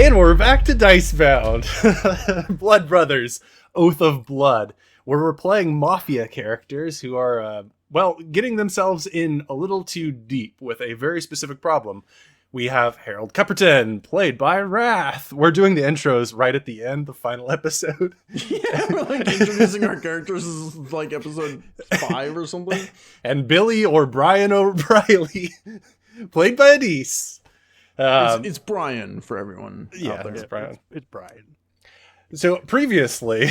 And we're back to DiceBound. Blood Brothers, Oath of Blood, where we're playing mafia characters who are, getting themselves in a little too deep with a very specific problem. We have Harold Cupperton, played by Wrath. We're doing the intros right at the end, the final episode. Yeah, we're like introducing our characters as like episode 5 or something. And Billy or Brian O'Reilly, played by Adise. It's Brian for everyone out there. It's Brian. It's Brian. So previously,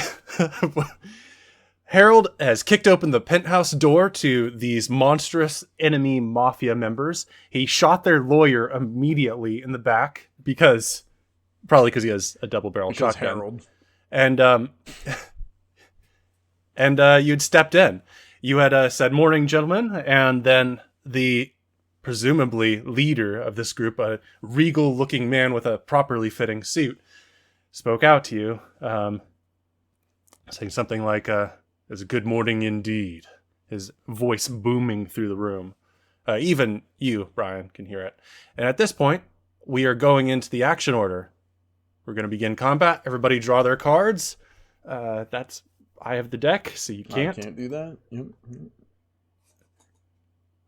Harold has kicked open the penthouse door to these monstrous enemy mafia members. He shot their lawyer immediately in the back probably because he has a double-barrel shotgun. Harold. And you'd stepped in. You had said, "Morning, gentlemen," and then the presumably leader of this group, a regal-looking man with a properly fitting suit, spoke out to you, saying something like, "It's a good morning indeed," his voice booming through the room. Even you, Brian, can hear it. And at this point, we are going into the action order. We're going to begin combat. Everybody draw their cards. I have the deck, so you can't. I can't do that. Yep.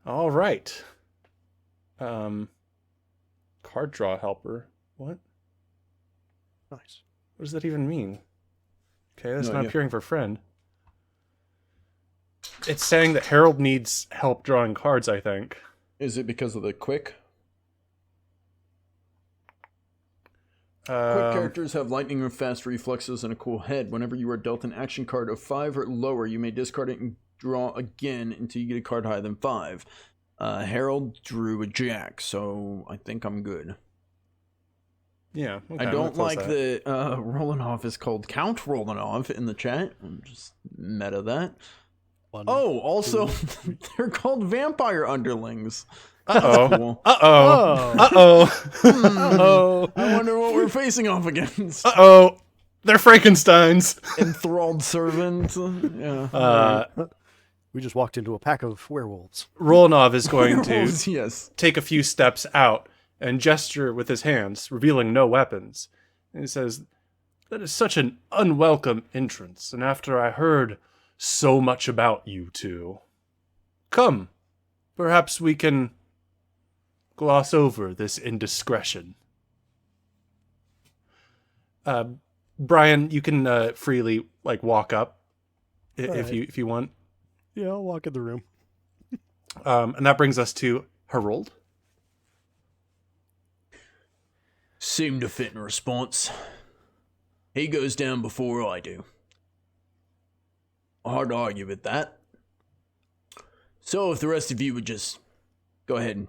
All right. Card draw helper. What? Nice. What does that even mean? Okay, that's No not idea. appearing for friend. It's saying that Harold needs help drawing cards, I think. Is it because of the quick? Quick Um, characters have lightning and fast reflexes and a cool head. Whenever you are dealt an action card of 5 or lower, you may discard it and draw again until you get a card higher than 5. Harold drew a jack, so I think I'm good. yeah. Okay, I I'm don't gonna close like that. that Rolanov is called Count Rolanov in the chat. I'm just meta that. One, Oh, also, they're called vampire underlings. Uh-oh. Cool. Uh-oh. Oh. Uh-oh. I wonder what we're facing off against. Uh-oh. They're Frankensteins. Enthralled servant. Yeah. We just walked into a pack of werewolves. Rolanov is going to Yes. take a few steps out and gesture with his hands, revealing no weapons. And he says, "That is such an unwelcome entrance, and after I heard so much about you two. Come, perhaps we can gloss over this indiscretion." Brian, you can freely walk up if Alright. you want. Yeah, I'll walk in the room. And that brings us to Harold. Seemed to fit in response. He goes down before I do. Hard to argue with that. So if the rest of you would just go ahead and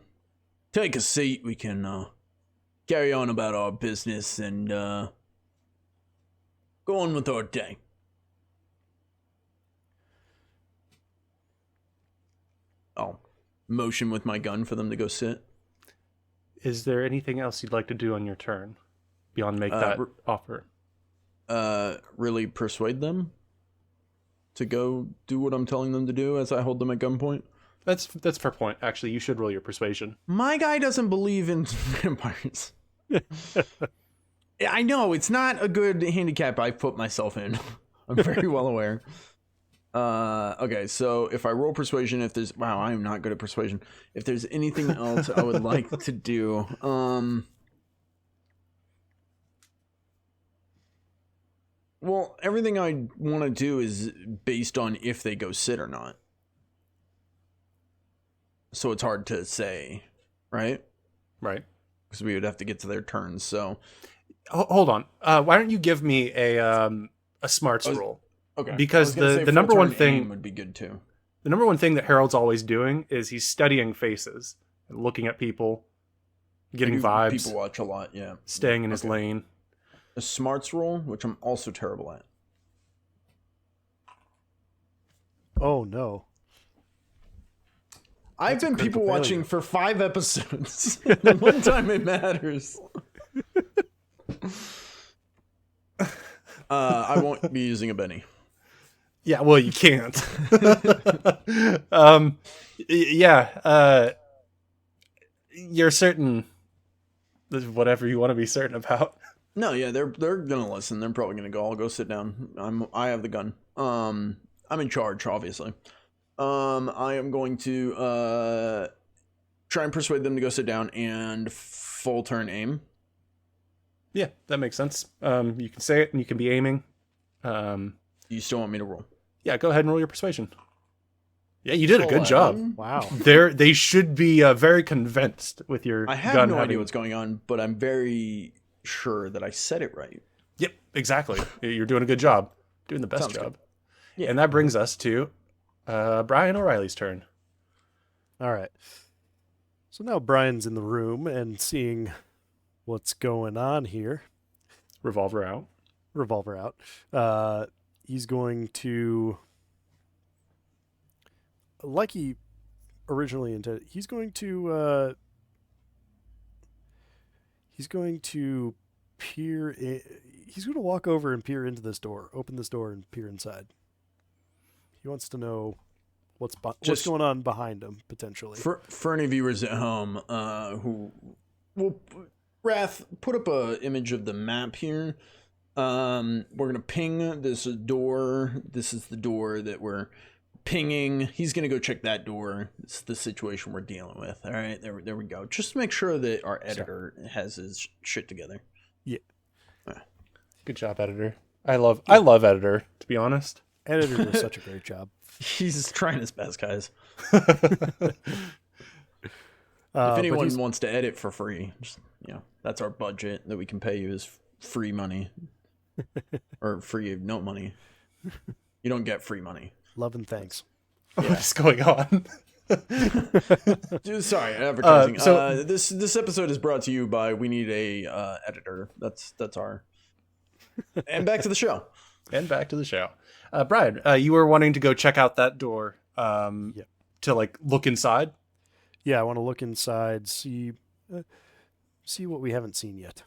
take a seat, we can carry on about our business and go on with our day. I'll motion with my gun for them to go sit. Is there anything else you'd like to do on your turn beyond make that offer? Really persuade them to go do what I'm telling them to do as I hold them at gunpoint. That's fair point. Actually, you should roll your persuasion. My guy doesn't believe in vampires. I know, it's not a good handicap I've put myself in. I'm very well aware. Okay, so if I roll persuasion, wow, I am not good at persuasion. If there's anything else I would like to do, well, everything I want to do is based on if they go sit or not. So it's hard to say, right? Right. Because we would have to get to their turns. So Hold on. Why don't you give me a smarts roll? okay, Because I was gonna say the number full one turn thing aim would be good too. the number one thing that Harold's always doing is he's studying faces and looking at people, getting I do vibes, People watch a lot, yeah. staying in his Okay. lane. A smarts roll, which I'm also terrible at. Oh, no. I've That's a been critical people watching failure. for 5 episodes. The one time it matters. I won't be using a Benny. Yeah, well, you can't. You're certain whatever you want to be certain about. No, yeah, they're gonna listen. They're probably gonna go. I'll go sit down. I have the gun. I'm in charge, obviously. I am going to try and persuade them to go sit down and full turn aim. Yeah, that makes sense. You can say it and you can be aiming. You still want me to roll? Yeah, go ahead and roll your persuasion. Yeah, you did a good job. 11. Wow. They should be very convinced with your I have gun no having... idea what's going on, but I'm very sure that I said it right. Yep, exactly. You're doing a good job. Doing the best Sounds job. good. Yeah. And that brings us to Brian O'Reilly's turn. All right. So now Brian's in the room and seeing what's going on here. Revolver out. Revolver out. He's going to, like he originally intended, he's going to peer in, he's going to walk over and peer into this door, open this door and peer inside. He wants to know what's going on behind him, potentially. For any viewers at home who will, Wrath, put up a image of the map here. We're going to ping this door. This is the door that we're pinging. He's going to go check that door. It's the situation we're dealing with. All right, there we go. Just to make sure that our editor has his shit together. Yeah. Good job, editor. I love editor, to be honest. Editor does such a great job. He's trying his best, guys. If If anyone wants to edit for free, just, that's our budget that we can pay you is free money. Or free, no money. You don't get free money. Love and thanks. What is going on? Dude, sorry, advertising. So- This episode is brought to you by We Need a Editor. That's our. And back to the show. And back to the show. Brian, you were wanting to go check out that door to like look inside. Yeah, I want to look inside, see what we haven't seen yet.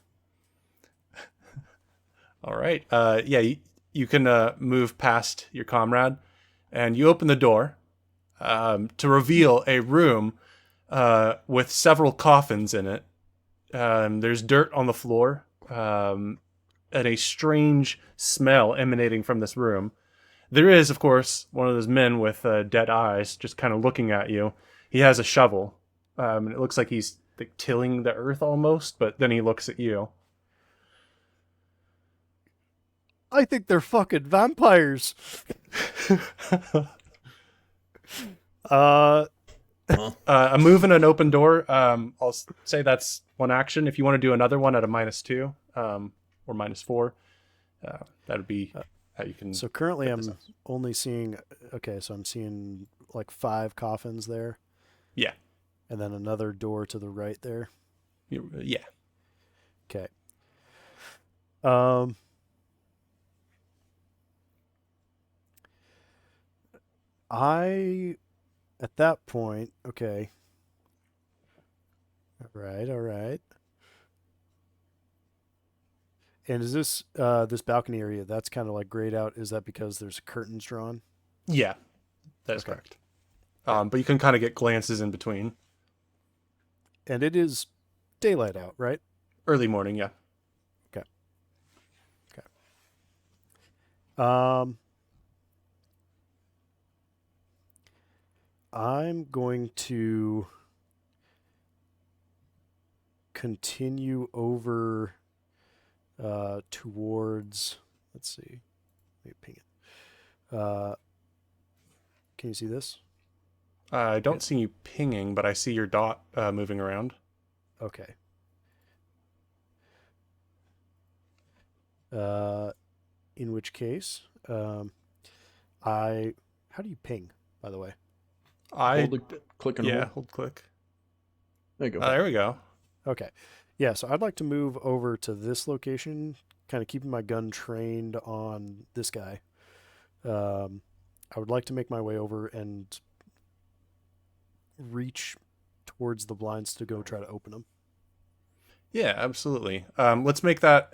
All right. You can move past your comrade, and you open the door to reveal a room with several coffins in it. There's dirt on the floor, and a strange smell emanating from this room. There is, of course, one of those men with dead eyes just kind of looking at you. He has a shovel, and it looks like he's like tilling the earth almost, but then he looks at you. I think they're fucking vampires. A move and an open door. I'll say that's one action. If you want to do another one at a -2 or -4, that would be how you can. So currently I'm only seeing, so I'm seeing like 5 coffins there. Yeah. And then another door to the right there. Yeah. Okay. At that point, okay. All right. And is this this balcony area that's kind of like grayed out? Is that because there's curtains drawn? Yeah, that is correct. But you can kind of get glances in between. And it is daylight out, right? Early morning, yeah. Okay. I'm going to continue over towards, let's see. Let me ping it. Can you see this? I don't see you pinging, but I see your dot moving around. Okay. In which case, how do you ping, by the way? Click and hold. Hold click. There you go. There we go. Okay. Yeah, so I'd like to move over to this location, kind of keeping my gun trained on this guy. I would like to make my way over and reach towards the blinds to go try to open them. Yeah, absolutely. Let's make that...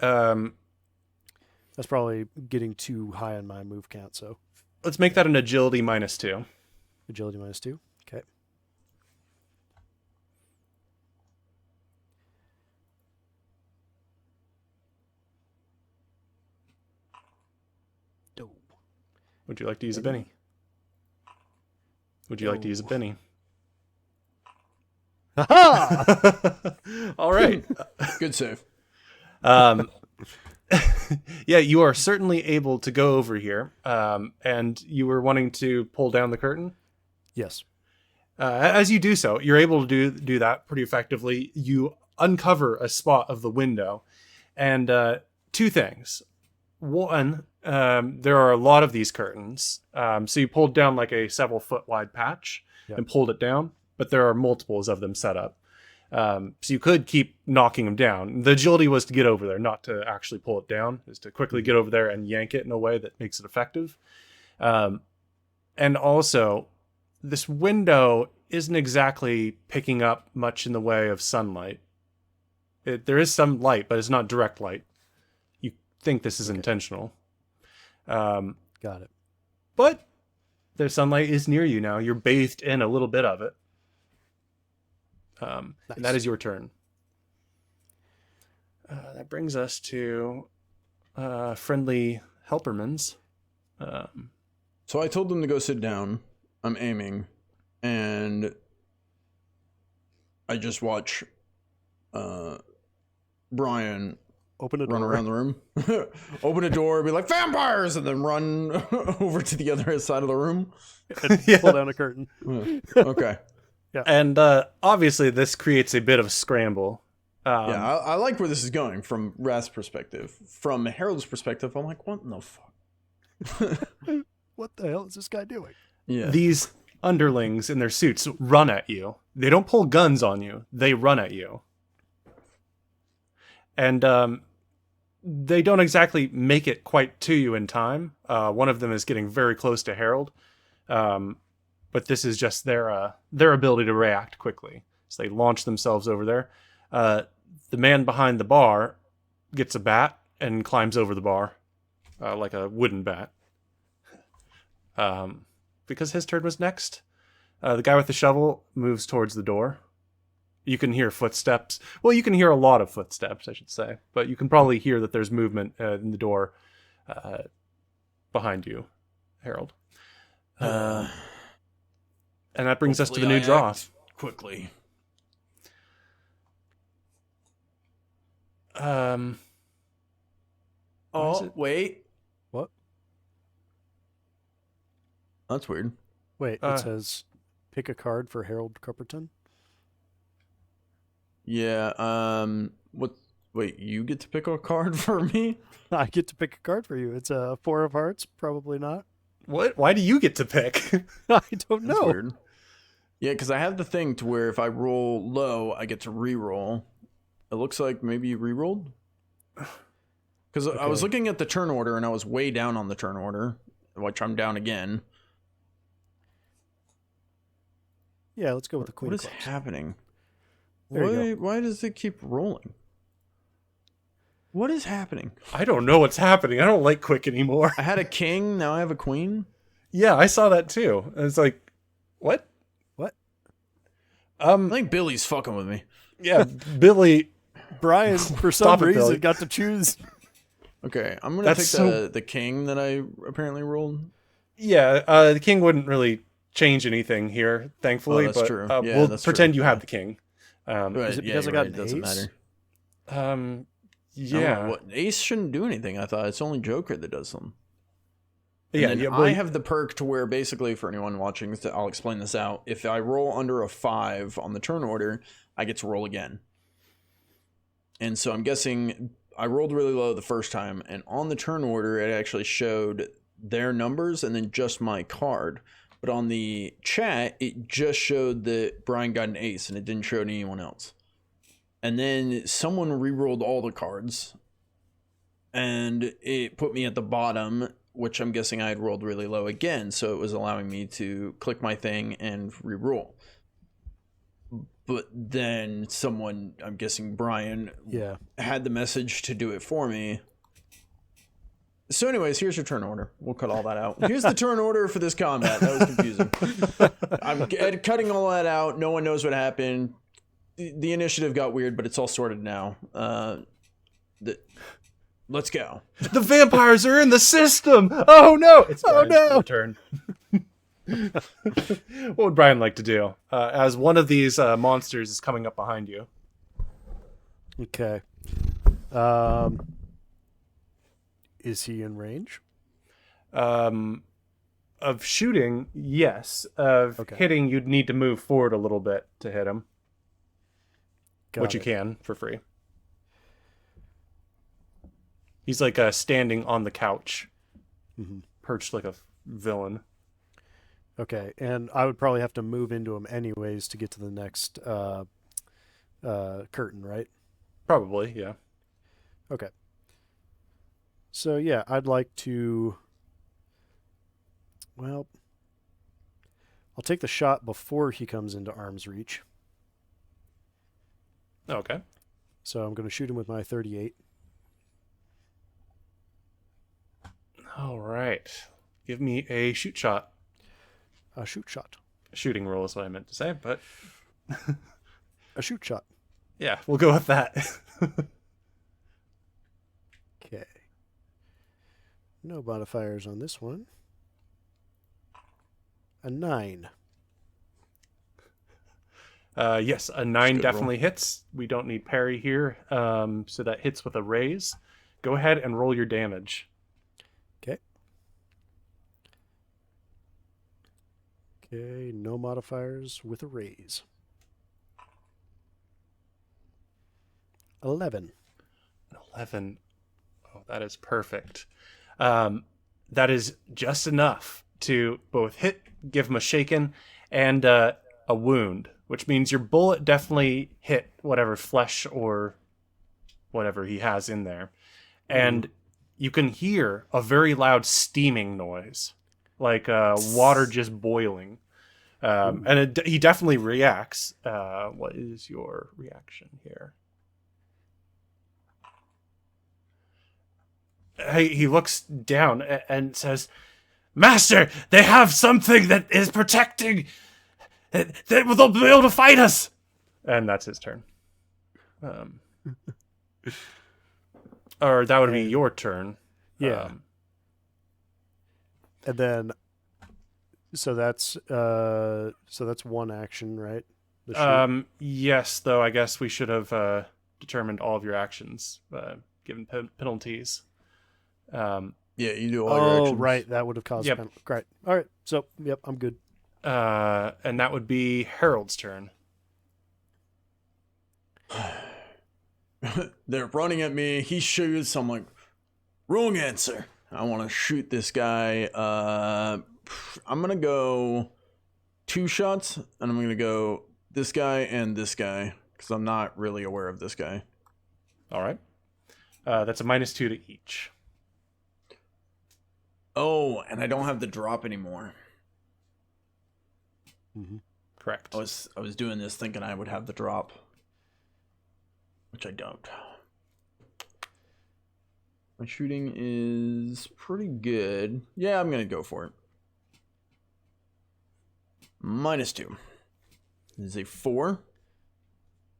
That's probably getting too high on my move count, so... Let's make that an agility -2. Agility -2. Okay. Would you like to use a Benny? Would you like to use a Benny? Ha! All right. Good save. Yeah, you are certainly able to go over here. And you were wanting to pull down the curtain? Yes. As you do so, you're able to do that pretty effectively. You uncover a spot of the window. And two things. One, there are a lot of these curtains. So you pulled down like a several foot wide patch and pulled it down. But there are multiples of them set up. So you could keep knocking them down. The agility was to get over there, not to actually pull it down, is to quickly get over there and yank it in a way that makes it effective. And also, this window isn't exactly picking up much in the way of sunlight. There is some light, but it's not direct light. You think this is intentional. Got it. But the sunlight is near you now. You're bathed in a little bit of it. And that is your turn. That brings us to friendly helpermans. So I told them to go sit down. I'm aiming, and I just watch Brian Open a door. run around the room, open a door, be like vampires, and then run over to the other side of the room. Pull down a curtain. Okay. Yeah. And obviously this creates a bit of a scramble. Yeah, I like where this is going from Rath's perspective. From Harold's perspective, I'm like, what in the fuck? What the hell is this guy doing? Yeah. These underlings in their suits run at you. They don't pull guns on you. They run at you. And they don't exactly make it quite to you in time. One of them is getting very close to Harold. But this is just their ability to react quickly. So they launch themselves over there. The man behind the bar gets a bat and climbs over the bar like a wooden bat. Because his turn was next. The guy with the shovel moves towards the door. You can hear footsteps. Well, you can hear a lot of footsteps, I should say. But you can probably hear that there's movement in the door behind you, Harold. And that brings us to the new draw. Quickly. Oh, Wait. What? That's weird. Wait, it says pick a card for Harold Cupperton. Yeah, what? Wait, you get to pick a card for me? I get to pick a card for you. It's a 4 of hearts. Probably not. what? Why do you get to pick? I don't That's know. weird. Yeah, because I have the thing to where if I roll low, I get to re-roll. It looks like maybe you re-rolled? Because I was looking at the turn order, and I was way down on the turn order, which I'm down again. Yeah, let's go with the queen. What is of clubs. happening? There you Why does it keep rolling? What is happening? I don't know what's happening. I don't like quick anymore. I had a king, now I have a queen? Yeah, I saw that too. And it's like, what? What? I think Billy's fucking with me. Yeah, Billy. Brian, for some Stop it, reason, Billy. got to choose. Okay, I'm gonna That's pick the king that I apparently rolled. Yeah, the king wouldn't really change anything here, thankfully. Oh, that's but true. Yeah, we'll that's pretend true. you have the king. Right, Is it because I you're got right, an it doesn't ace? matter. Yeah. What, Ace shouldn't do anything. I thought it's only Joker that does them. Yeah, And then yeah, well, I have the perk to where basically for anyone watching, I'll explain this out. If I roll under a 5 on the turn order, I get to roll again. And so I'm guessing I rolled really low the first time, and on the turn order, it actually showed their numbers and then just my card. But on the chat, it just showed that Brian got an ace, and it didn't show anyone else. And then someone re-rolled all the cards, and it put me at the bottom, which I'm guessing I had rolled really low again, so it was allowing me to click my thing and re-roll. But then someone, I'm guessing Brian, had the message to do it for me. So anyways, here's your turn order. We'll cut all that out. Here's the turn order for this combat. That was confusing. I'm cutting all that out. No one knows what happened. The initiative got weird, but it's all sorted now. let's go. The vampires are in the system. Oh no! It's Brian's turn. What would Brian like to do as one of these monsters is coming up behind you? Okay. Is he in range? Of shooting, yes. Of hitting, you'd need to move forward a little bit to hit him. Which you can for free. He's like standing on the couch, perched like a villain. Okay, and I would probably have to move into him anyways to get to the next curtain, right? Probably, yeah. Okay. So yeah, I'd like to. Well, I'll take the shot before he comes into arm's reach. Okay. So I'm going to shoot him with my 38. All right. Give me a shoot shot. A shoot shot. Shooting roll is what I meant to say, but... A shoot shot. Yeah, we'll go with that. Okay. No modifiers on this one. A 9. Yes, a 9 definitely hits. We don't need parry here, so that hits with a raise. Go ahead and roll your damage. Okay. Okay, no modifiers with a raise. 11. 11. Oh, that is perfect. That is just enough to both hit, give him a shaken, and a wound, which means your bullet definitely hit whatever flesh or whatever he has in there. And you can hear a very loud steaming noise, like water just boiling. And he definitely reacts. What is your reaction here? He looks down and says, "Master, they have something that is protecting. They'll be able to fight us." And that's his turn. Or that would be your turn. Yeah. And then, so that's one action, right? Yes, though I guess we should have determined all of your actions, given penalties. Yeah, you do all your actions. Oh, right. That would have caused penalty. Great. All right. So, yep, I'm good. And that would be Harold's turn. They're running at me. He shoots. I'm like, wrong answer. I want to shoot this guy. I'm going to go 2 shots, and I'm going to go this guy and this guy, because I'm not really aware of this guy. All right. That's a -2 to each. Oh, and I don't have the drop anymore. Correct. I was doing this thinking I would have the drop, which I don't. My shooting is pretty good. Yeah, I'm gonna go for it. -2. This is a 4.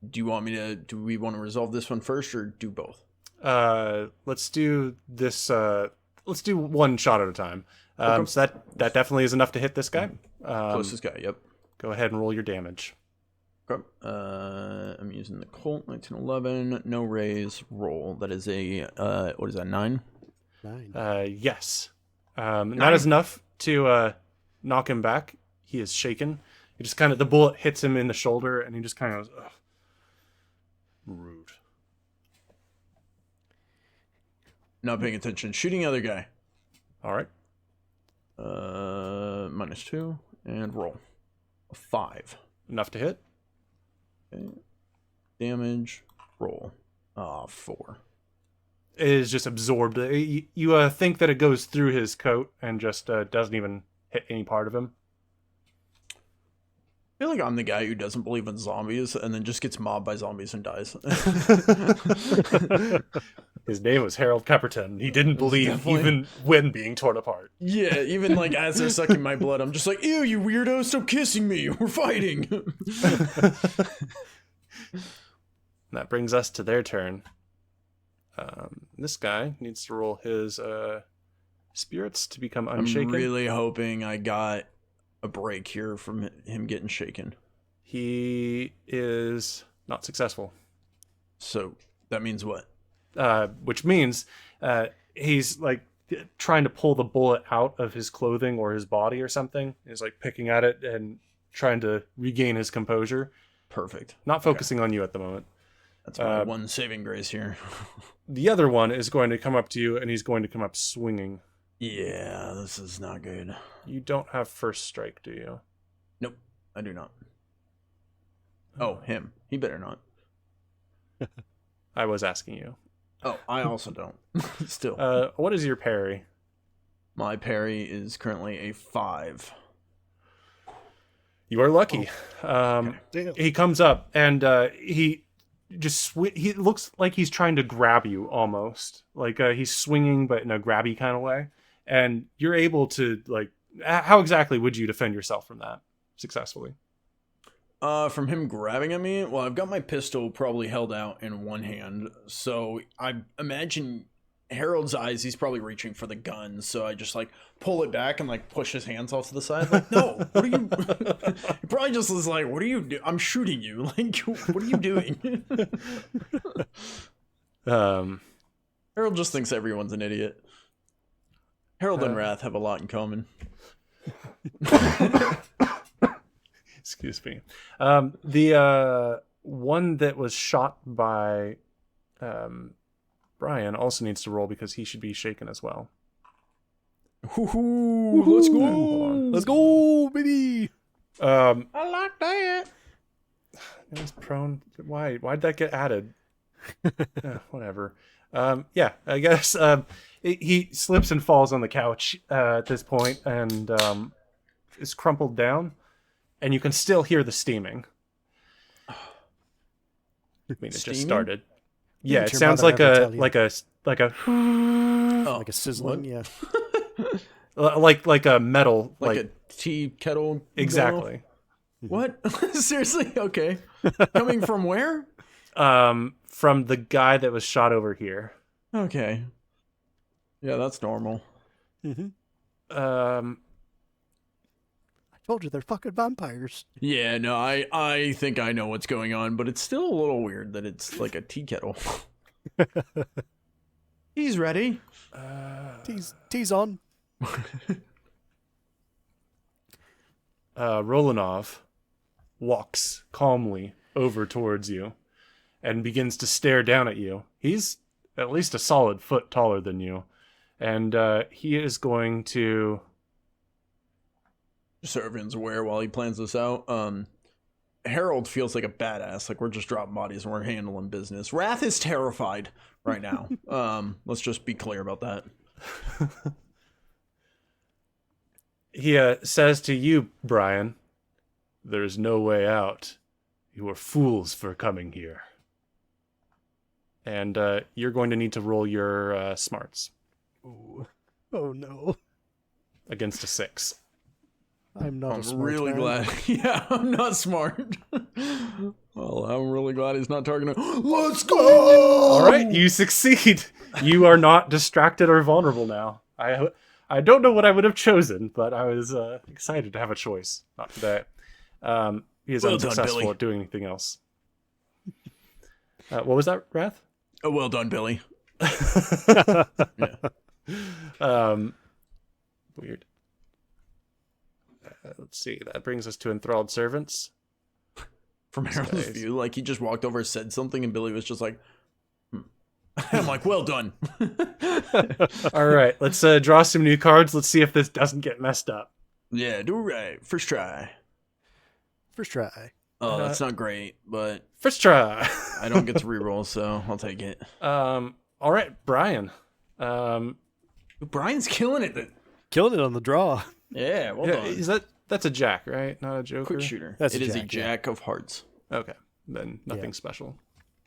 Do we want to resolve this one first or do both? Let's do this. Let's do one shot at a time. Okay. So that definitely is enough to hit this guy. Closest guy, yep. Go ahead and roll your damage. Okay. I'm using the Colt 1911. No raise. Roll. That is a what is that? 9. 9. Yes. That is enough to knock him back. He is shaken. He just kind of, the bullet hits him in the shoulder, and he just kind of goes, ugh. Rude. Not paying attention. Shooting other guy. All right. -2 and roll. A 5. Enough to hit. Okay. Damage. Roll. 4. It is just absorbed. You think that it goes through his coat and just doesn't even hit any part of him. I feel like I'm the guy who doesn't believe in zombies and then just gets mobbed by zombies and dies. His name was Harold Pepperton. He didn't believe even when being torn apart. Yeah, even like as they're sucking my blood, I'm just like, ew, you weirdo, stop kissing me. We're fighting. That brings us to their turn. this guy needs to roll his spirits to become I'm unshaken. really hoping I got a break here from him getting shaken. He is not successful. So that means what? Which means he's like trying to pull the bullet out of his clothing or his body or something. He's like picking at it and trying to regain his composure. Perfect. Not focusing on you at the moment. That's my one saving grace here. The other one is going to come up to you, and he's going to come up swinging. Yeah, this is not good. You don't have first strike, do you? Nope, I do not. Oh, him. He better not. I was asking you. Oh, I also don't. Still. What is your parry? My parry is currently a 5. You are lucky. Damn. He comes up and he just he looks like he's trying to grab you almost, like he's swinging but in a grabby kind of way. And you're able to like, how exactly would you defend yourself from that successfully? From him grabbing at me, well, I've got my pistol probably held out in one hand, so I imagine Harold's eyes, he's probably reaching for the gun, so I just like pull it back and like push his hands off to the side. Like, no, what are you? He probably just was like, "What are you doing? I'm shooting you! Like, what are you doing?" Harold just thinks everyone's an idiot. Harold and Wrath have a lot in common. Excuse me. The one that was shot by Brian also needs to roll because he should be shaken as well. Ooh, let's go! Hold on. Let's go, baby. I like that. He's prone. Why'd that get added? Whatever. Yeah, I guess he slips and falls on the couch at this point and is crumpled down, and you can still hear the steaming. I mean, it just started. Yeah, it sounds like a like a sizzling. Yeah, like a metal, like a tea kettle. Exactly. What? Seriously? Okay. Coming from where? From the guy that was shot over here. Okay. Yeah, that's normal. Mm-hmm. I told you they're fucking vampires. Yeah, no, I think I know what's going on, but it's still a little weird that it's like a tea kettle. He's ready. Tea's on. Rolanov walks calmly over towards you and begins to stare down at you. He's at least a solid foot taller than you, and he is going to... Just so everyone's aware while he plans this out, Harold feels like a badass, like we're just dropping bodies and we're handling business. Wrath is terrified right now. Let's just be clear about that. He says to you, Brian, "There is no way out. You are fools for coming here." And you're going to need to roll your smarts Ooh. Oh no. against a 6. I'm not a I'm smart really man. glad. Yeah, I'm not smart. Well, I'm really glad he's not targeting. Let's go! All right, you succeed. You are not distracted or vulnerable now. I don't know what I would have chosen, but I was excited to have a choice. Not today. He is Well done, unsuccessful Billy. at doing anything else. What was that, Wrath? Oh, well done, Billy. Yeah. Weird. Let's see. That brings us to enthralled servants. From Harold's guys. view, like he just walked over, said something, and Billy was just like, I'm like, well done. All right, let's draw some new cards. Let's see if this doesn't get messed up. Yeah, do right. First try. First try. Oh, that's not great, but First try. I don't get to reroll, so I'll take it. All right, Brian. Brian's killing it. Killing it on the draw. Yeah, well Yeah, done. that's a jack, right? Not a joker. Quick shooter. That's It a is a jack, yeah. jack of hearts. Okay, then nothing Yeah. special.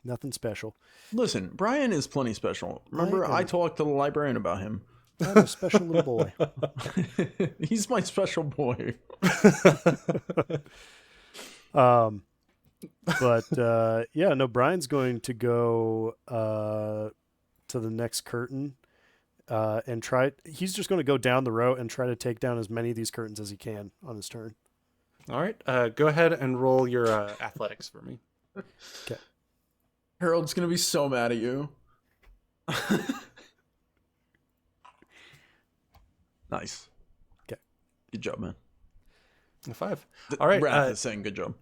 Nothing special. Listen, Brian is plenty special. Remember, I talked to the librarian about him. I'm a special little boy. He's my special boy. But yeah, no, Brian's going to go to to the next curtain and try. He's just going to go down the row and try to take down as many of these curtains as he can on his turn. All right. Go ahead and roll your athletics for me. Okay. Harold's gonna be so mad at you. Nice. Okay. Good job, man. A 5. All right. Wrath is saying good job.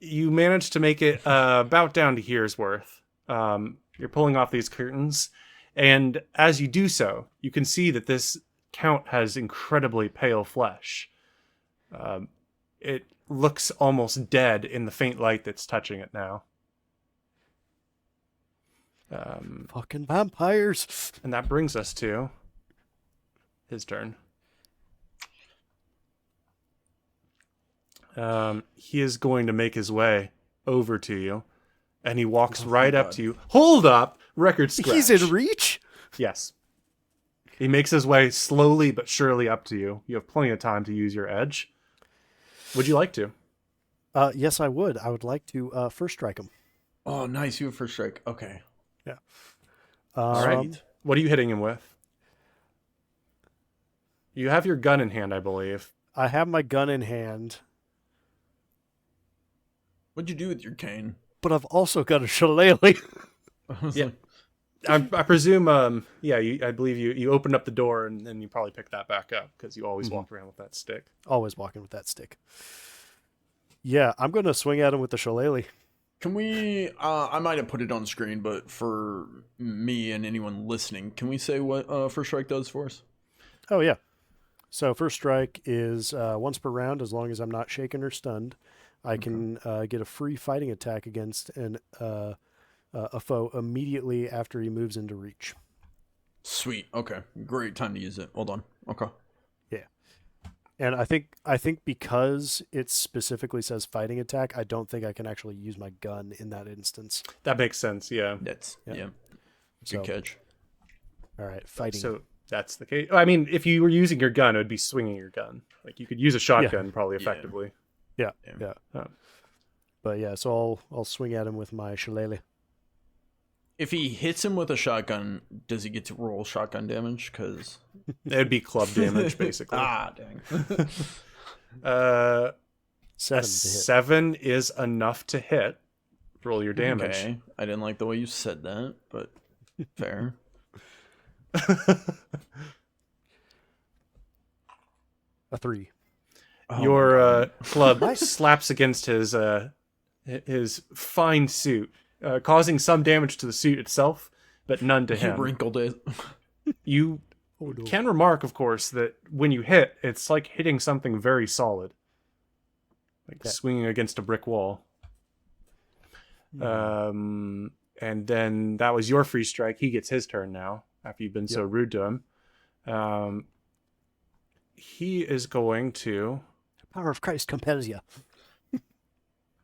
You managed to make it about down to here's worth. You're pulling off these curtains, and as you do so, you can see that this count has incredibly pale flesh. It looks almost dead in the faint light that's touching it now. Fucking vampires. And that brings us to his turn. He is going to make his way over to you, and he walks right up to you. Hold up! Record scratch. He's in reach? Yes. He makes his way slowly but surely up to you. You have plenty of time to use your edge. Would you like to? Yes, I would. I would like to first strike him. Oh, nice. You have first strike. Okay. Yeah. All right. What are you hitting him with? You have your gun in hand, I believe. I have my gun in hand, What'd you do with your cane? but I've also got a shillelagh. Yeah. I presume, I believe you opened up the door and then you probably picked that back up because you always walk around with that stick. Always walking with that stick. Yeah, I'm going to swing at him with the shillelagh. Can we, I might have put it on screen, but for me and anyone listening, can we say what first strike does for us? Oh, yeah. So first strike is once per round, as long as I'm not shaken or stunned. I can get a free fighting attack against a foe immediately after he moves into reach. Sweet. Okay. Great time to use it. Hold on. Okay. Yeah. And I think because it specifically says fighting attack, I don't think I can actually use my gun in that instance. That makes sense, yeah. That's, Yeah. yeah. So, Good catch. All right, fighting. So that's the case. I mean, if you were using your gun, it would be swinging your gun. Like you could use a shotgun probably effectively. Yeah. Oh. But yeah, so I'll swing at him with my shillelagh. If he hits him with a shotgun, does he get to roll shotgun damage? Because It would be club damage, basically. dang. 7 A to hit. 7 is enough to hit. Roll your damage. Okay. I didn't like the way you said that, but fair. A 3. Oh Your club slaps against his fine suit, causing some damage to the suit itself, but none to You him. wrinkled it. You can remark, of course, that when you hit, it's like hitting something very solid, like swinging against a brick wall. And then that was your free strike. He gets his turn now after you've been so rude to him. He is going to. Power of Christ compels you.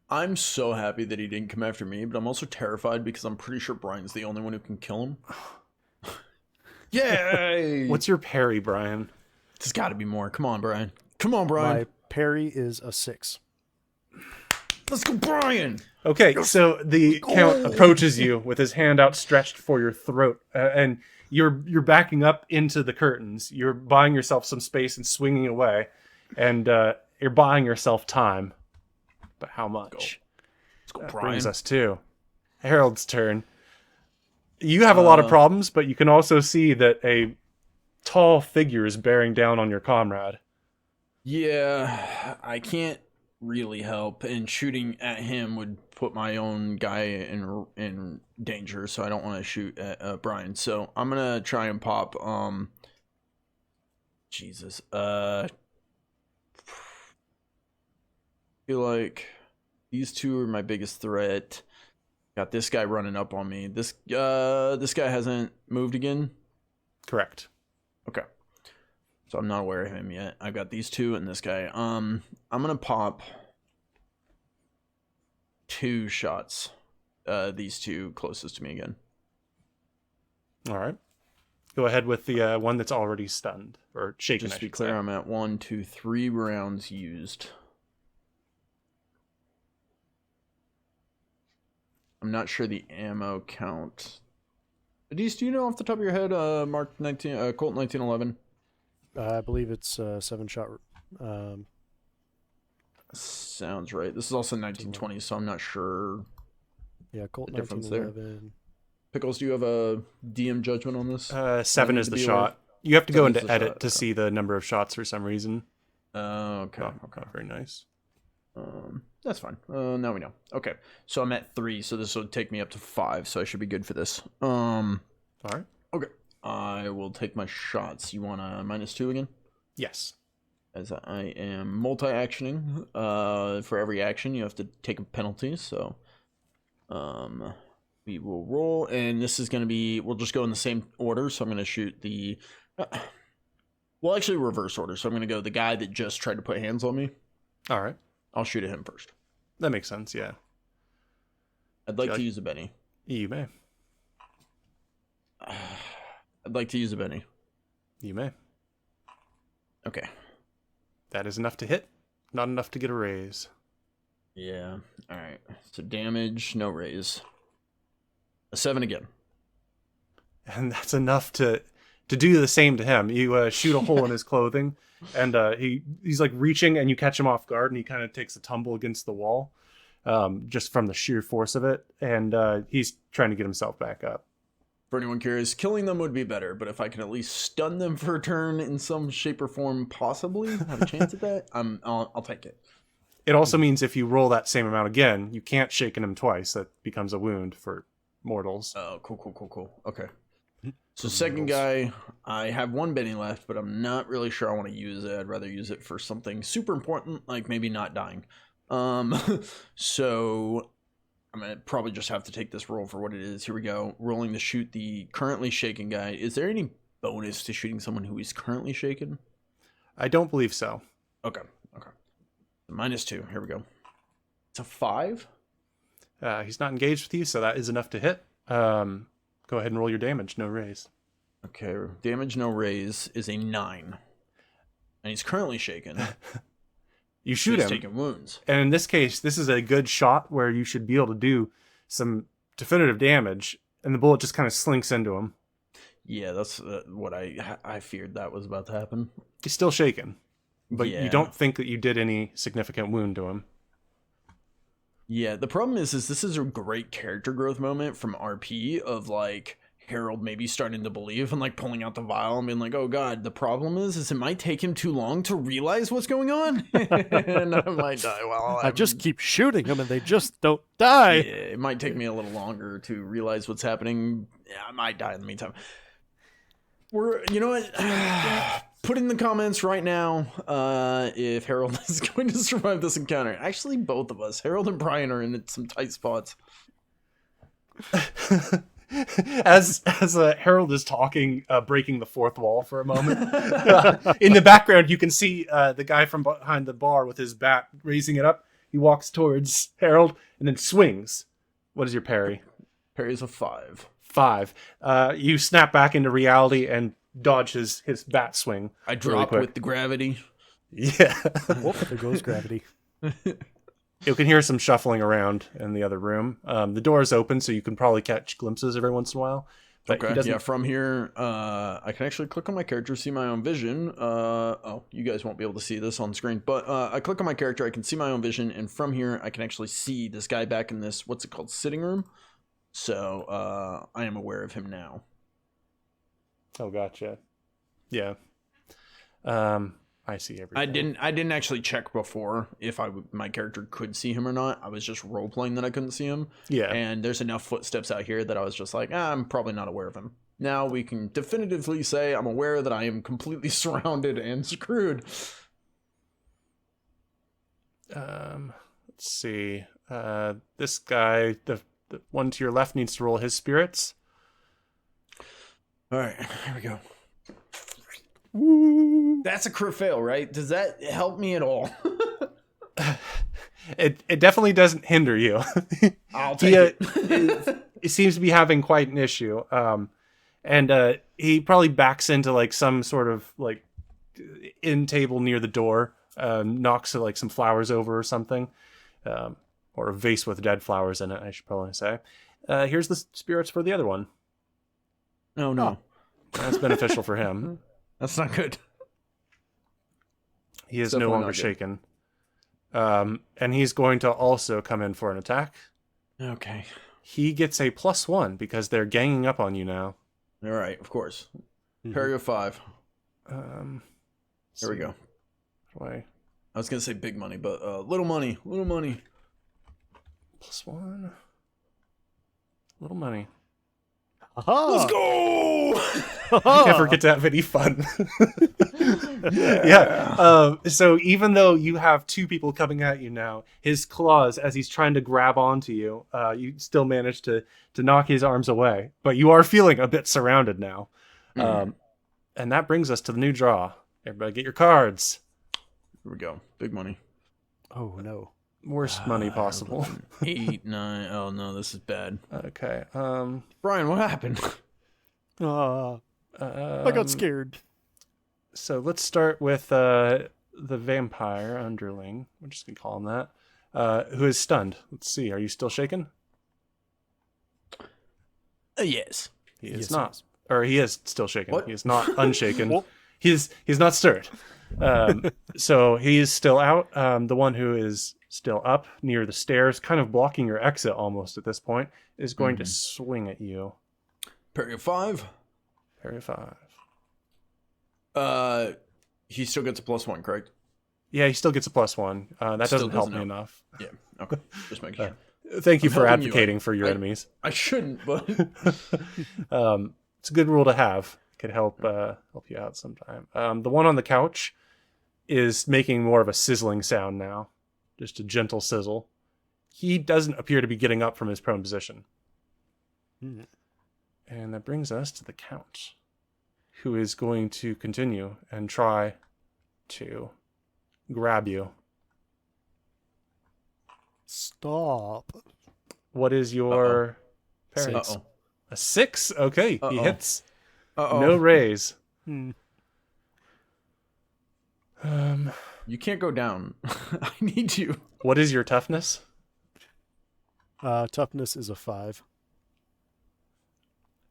I'm so happy that he didn't come after me, but I'm also terrified because I'm pretty sure Brian's the only one who can kill him. Yay! What's your parry, Brian? There's got to be more. Come on, Brian. Come on, Brian. My parry is a 6. Let's go, Brian! Okay, so the count approaches you with his hand outstretched for your throat, and you're backing up into the curtains. You're buying yourself some space and swinging away, and you're buying yourself time. But how much? Let's go, That Brian. brings us to Harold's turn. You have a lot of problems, but you can also see that a tall figure is bearing down on your comrade. Yeah, I can't really help, and shooting at him would put my own guy in danger, so I don't want to shoot at Brian. So I'm gonna try and pop Jesus. Feel like these two are my biggest threat. Got this guy running up on me. This guy hasn't moved again. Correct. Okay. So I'm not aware of him yet. I've got these two and this guy. I'm gonna pop 2 shots. These two closest to me again. All right. Go ahead with the one that's already stunned or shaken. Just to I be should clear, say. I'm at 1, 2, 3 rounds used. I'm not sure the ammo count. Adise, do you know off the top of your head, Colt 1911? I believe it's 7-shot. Sounds right. This is also 1920, so I'm not sure Yeah, Colt the difference there. 1911. Pickles, do you have a DM judgment on this? 7 need is to the be aware? shot. You have to go 7 is into the edit shot, to okay. see the number of shots for some reason. Okay. Not very nice. That's fine. Now we know. Okay, so I'm at 3, so this will take me up to 5, so I should be good for this. All right. Okay. I will take my shots. You want a -2 again? Yes. As I am multi-actioning. For every action, you have to take a penalty. So, we will roll, and this is going to be. We'll just go in the same order. So I'm going to shoot the. Well, actually, reverse order. So I'm going to go the guy that just tried to put hands on me. All right. I'll shoot at him first. That makes sense. Yeah. I'd like to use a Benny. You may. I'd like to use a Benny. You may. Okay. That is enough to hit. Not enough to get a raise. Yeah. All right. So damage, no raise. A 7 again. And that's enough to do the same to him. You shoot a hole in his clothing, and he's like reaching, and you catch him off guard, and he kind of takes a tumble against the wall, just from the sheer force of it, and he's trying to get himself back up. For anyone curious, killing them would be better, but if I can at least stun them for a turn in some shape or form, possibly have a chance at that, I'll take it. It also means if you roll that same amount again, you can't shaken him twice. That becomes a wound for mortals. Oh, cool. Okay. So second guy, I have 1 Benny left, but I'm not really sure I want to use it. I'd rather use it for something super important, like maybe not dying. So I'm going to probably just have to take this roll for what it is. Here we go. Rolling to shoot the currently shaken guy. Is there any bonus to shooting someone who is currently shaken? I don't believe so. Okay. -2. Here we go. It's a 5. He's not engaged with you, so that is enough to hit. Go ahead and roll your damage. No raise. Okay. Damage, no raise is a 9. And he's currently shaken. You shoot he's him. taking wounds. And in this case, this is a good shot where you should be able to do some definitive damage, and the bullet just kind of slinks into him. Yeah, that's what I feared that was about to happen. He's still shaken, but Yeah. you don't think that you did any significant wound to him. Yeah, the problem is this is a great character growth moment from RP of like Harold maybe starting to believe and like pulling out the vial and being like, oh god, the problem is it might take him too long to realize what's going on. And I might die. Well, I just keep shooting them and they just don't die. Yeah, it might take me a little longer to realize what's happening. Yeah, I might die in the meantime. You know what? Put in the comments right now if Harold is going to survive this encounter. Actually, both of us, Harold and Brian, are in some tight spots. As Harold is talking, breaking the fourth wall for a moment, in the background you can see the guy from behind the bar with his bat, raising it up. He walks towards Harold and then swings. What is your parry? Parry's a 5. 5. You snap back into reality and dodge his bat swing. I drop quick. with the gravity. Yeah. Whoop, there goes gravity. You can hear some shuffling around in the other room. The door is open, so you can probably catch glimpses every once in a while. But Okay, yeah, from here, I can actually click on my character, see my own vision. Oh, you guys won't be able to see this on screen, but I click on my character, I can see my own vision, and from here, I can actually see this guy back in this, what's it called, sitting room. So, I am aware of him now. Oh, gotcha. Yeah. I see everything. I didn't actually check before if my character could see him or not. I was just role playing that I couldn't see him. Yeah. And there's enough footsteps out here that I was just like, I'm probably not aware of him. Now we can definitively say I'm aware that I am completely surrounded and screwed. Let's see. This guy, the one to your left, needs to roll his spirits. All right, here we go. That's a crit fail, right? Does that help me at all? It definitely doesn't hinder you. I'll take it. He seems to be having quite an issue. And he probably backs into like some sort of like end table near the door, knocks like some flowers over or something, or a vase with dead flowers in it, I should probably say. Here's the spirits for the other one. Oh no, That's beneficial for him. that's not good. He is Definitely no not longer good. shaken. And he's going to also come in for an attack. Okay. He gets a +1 because they're ganging up on you now. All right, of course. Mhm. Parry of 5. There we go. Why? I was gonna say big money, but little money. +1. Little money. Aha! Let's go! I never get to have any fun. Yeah. So even though you have two people coming at you now, his claws, as he's trying to grab onto you, you still manage to knock his arms away. But you are feeling a bit surrounded now. And that brings us to the new draw. Everybody get your cards. Here we go. Big money. Oh no. Worst money possible. 8, 9. Oh no, this is bad. Okay. Brian, what happened? I got scared. So let's start with the vampire underling. We're just gonna call him that. Who is stunned? Let's see. Are you still shaken? Yes. He is Yes, not. he is. Or he is still shaken. What? He is not unshaken. Well- He's not stirred. So he's still out. The one who is still up near the stairs, kind of blocking your exit almost at this point, is going to swing at you. Parry of 5. Parry 5. He still gets a +1, correct? Yeah, he still gets a +1. That Still doesn't help doesn't me help. enough. Yeah. Okay. Just making sure. Thank you I'm for helping you. advocating for your I- enemies. I shouldn't, but It's a good rule to have. Could help you out sometime. The one on the couch is making more of a sizzling sound now, just a gentle sizzle. He doesn't appear to be getting up from his prone position. Hmm. And that brings us to the count, who is going to continue and try to grab you. Stop. What is your parry? Six. uh-oh. A 6? Okay, he Uh-oh. hits. Uh-oh. No raise. Hmm. You can't go down. I need you. What is your toughness? Toughness is a 5.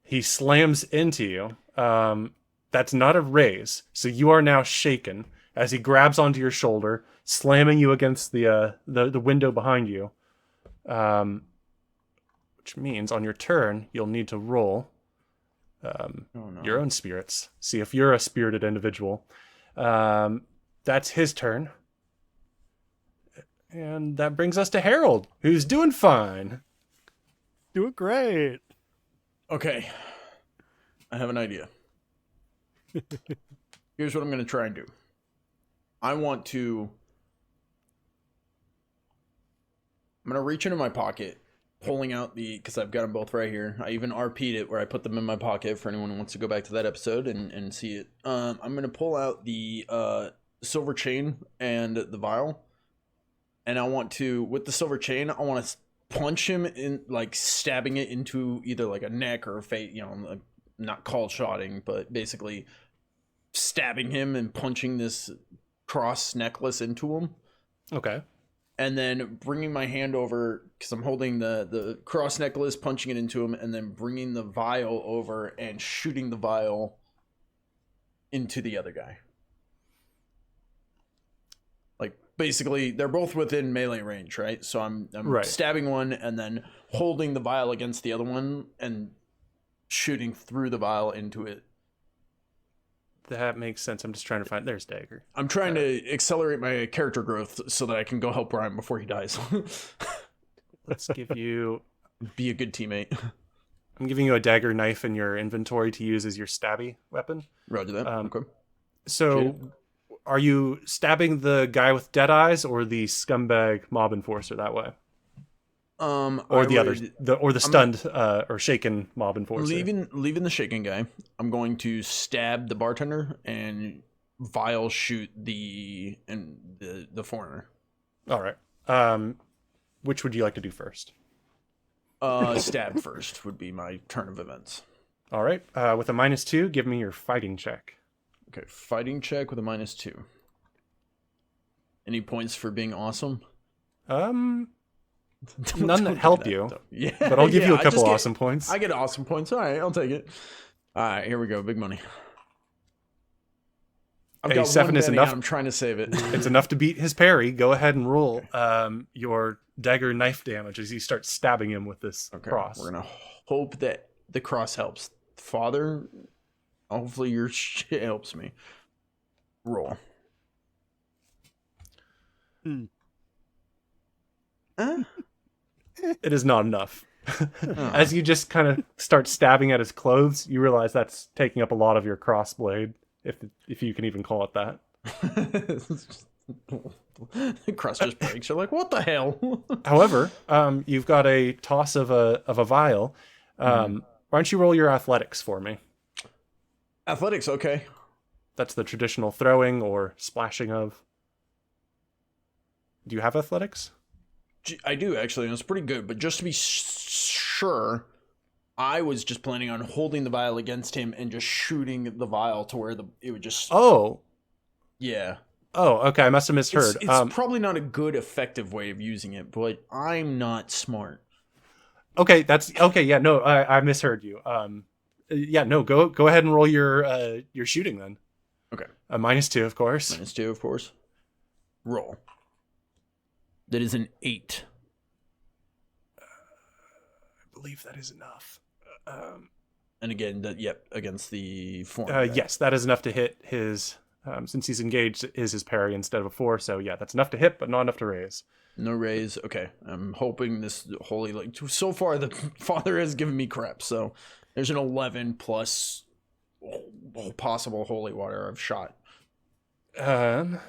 He slams into you. That's not a raise, so you are now shaken as he grabs onto your shoulder, slamming you against the window behind you. Which means on your turn you'll need to roll Oh no. your own spirits. See if you're a spirited individual. That's his turn. And that brings us to Harold, who's doing fine. Do it great. Okay. I have an idea. Here's what I'm going to try and do. I'm going to reach into my pocket, pulling out because I've got them both right here. I even RP'd it where I put them in my pocket for anyone who wants to go back to that episode and see it. I'm going to pull out the silver chain and the vial. And I want to, with the silver chain, I want to punch him in, like stabbing it into either like a neck or a face, like, not called shotting, but basically stabbing him and punching this cross necklace into him. Okay. And then bringing my hand over, because I'm holding the cross necklace, punching it into him, and then bringing the vial over and shooting the vial into the other guy. Like, basically, they're both within melee range, right? So I'm Right. stabbing one and then holding the vial against the other one and shooting through the vial into it. That makes sense. I'm just trying to find... There's Dagger. I'm trying to accelerate my character growth so that I can go help Brian before he dies. Let's give you... Be a good teammate. I'm giving you a dagger knife in your inventory to use as your stabby weapon. Roger that. Okay. So, are you stabbing the guy with dead eyes or the scumbag mob enforcer that way? Or the stunned or shaken mob enforcer? Leaving the shaken guy. I'm going to stab the bartender and vial shoot the foreigner. All right. Which would you like to do first? Stab first would be my turn of events. All right. With a -2, give me your fighting check. Okay, fighting check with a -2. Any points for being awesome? None Don't that give help me you. though. Yeah, But I'll give you a I couple just awesome points. I get awesome points. All right, I'll take it. All right, here we go. Big money. I've A got 7 one is penny, enough. I'm trying to save it. It's enough to beat his parry. Go ahead and roll your dagger knife damage as you start stabbing him with this cross. We're gonna hope that the cross helps. Father, hopefully your shit helps me. Roll. It is not enough. As you just kind of start stabbing at his clothes, you realize that's taking up a lot of your crossblade, if you can even call it that. The cross just breaks. You're like, what the hell? However, you've got a toss of a vial. Why don't you roll your athletics for me? Athletics, okay. That's the traditional throwing or splashing of. Do you have athletics? I do, actually, and it's pretty good. But just to be sure, I was just planning on holding the vial against him and just shooting the vial to where it would just... Oh. Yeah. Oh, okay. I must have misheard. It's probably not a good, effective way of using it, but I'm not smart. Okay, okay. Yeah, no, I misheard you. Yeah, no, go ahead and roll your shooting then. Okay. -2, of course. -2, of course. Roll. That is an 8. I believe that is enough. And again, against the form. Yes, that is enough to hit his. Since he's engaged, is his parry instead of a 4. So yeah, that's enough to hit, but not enough to raise. No raise. Okay, I'm hoping this holy. So far, the father has given me crap. So there's an 11 plus possible holy water I've shot. Let's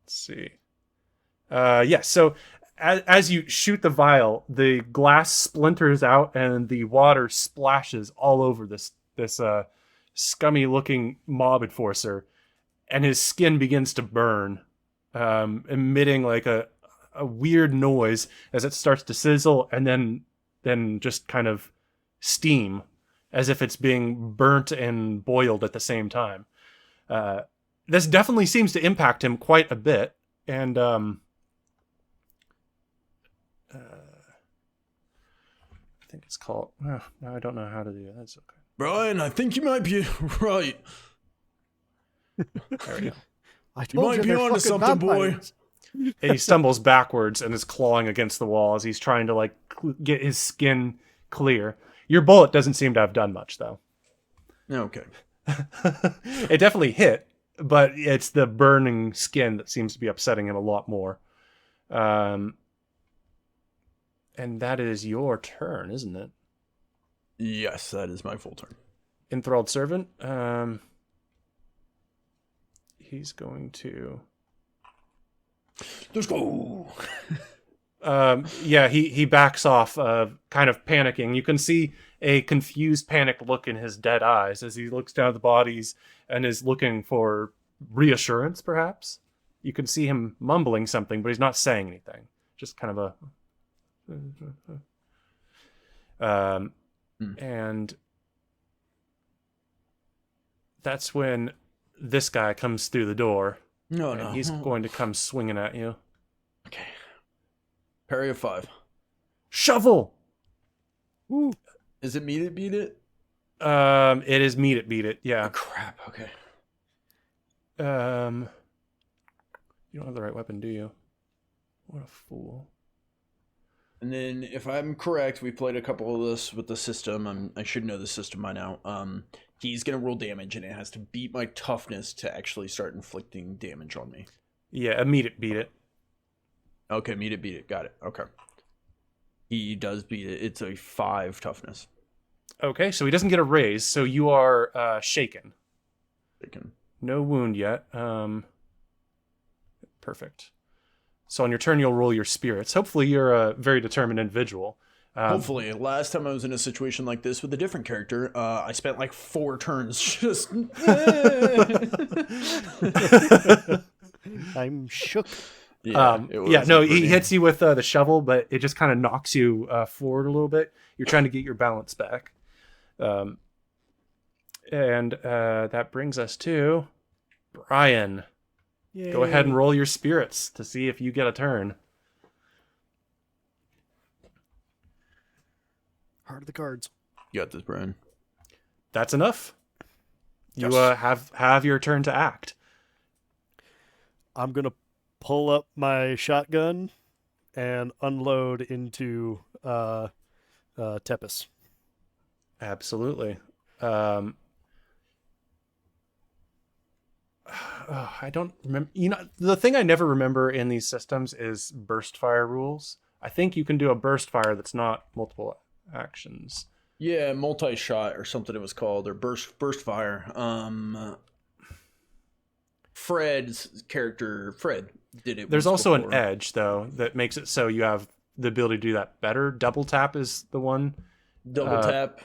see. Yes. So as you shoot the vial, the glass splinters out and the water splashes all over this scummy looking mob enforcer, and his skin begins to burn, emitting like a weird noise as it starts to sizzle and then just kind of steam as if it's being burnt and boiled at the same time. This definitely seems to impact him quite a bit, and I think it's called. I don't know how to do that. That's okay. Brian, I think you might be right. There we go. You might be onto something, boy. And he stumbles backwards and is clawing against the wall as he's trying to get his skin clear. Your bullet doesn't seem to have done much, though. Okay. It definitely hit, but it's the burning skin that seems to be upsetting him a lot more. And that is your turn, isn't it? Yes, that is my full turn. Enthralled Servant. He's going to... Let's go! Yeah, he backs off, kind of panicking. You can see a confused, panicked look in his dead eyes as he looks down at the bodies and is looking for reassurance, perhaps. You can see him mumbling something, but he's not saying anything. Just kind of a... And that's when this guy comes through the door. No. He's going to come swinging at you. Okay. Parry of 5. Shovel! Woo. Is it meet it, beat it? It is meet it, beat it. Yeah. Oh, crap. Okay. You don't have the right weapon, do you? What a fool. And then, if I'm correct, we played a couple of this with the system. I should know the system by now. He's gonna roll damage, and it has to beat my toughness to actually start inflicting damage on me. Yeah, meet it, beat it. Okay, meet it, beat it. Got it. Okay. He does beat it. It's a 5 toughness. Okay, so he doesn't get a raise, so you are shaken. Shaken. No wound yet. Perfect. So on your turn, you'll roll your spirits. Hopefully, you're a very determined individual. Hopefully. Last time I was in a situation like this with a different character, I spent like 4 turns just... I'm shook. He hits you with the shovel, but it just kind of knocks you forward a little bit. You're trying to get your balance back. And that brings us to Brian. Yay. Go ahead and roll your spirits to see if you get a turn. Heart of the cards. You got this, Brian. That's enough. You Yes. have your turn to act. I'm gonna pull up my shotgun and unload into Tepis. Absolutely. I don't remember. The thing I never remember in these systems is burst fire rules. I think you can do a burst fire that's not multiple actions. Yeah, multi-shot or something it was called, or burst fire. Fred's character, Fred, did it. There's once also before. an edge though that makes it so you have the ability to do that better. Double tap is the one. Double tap.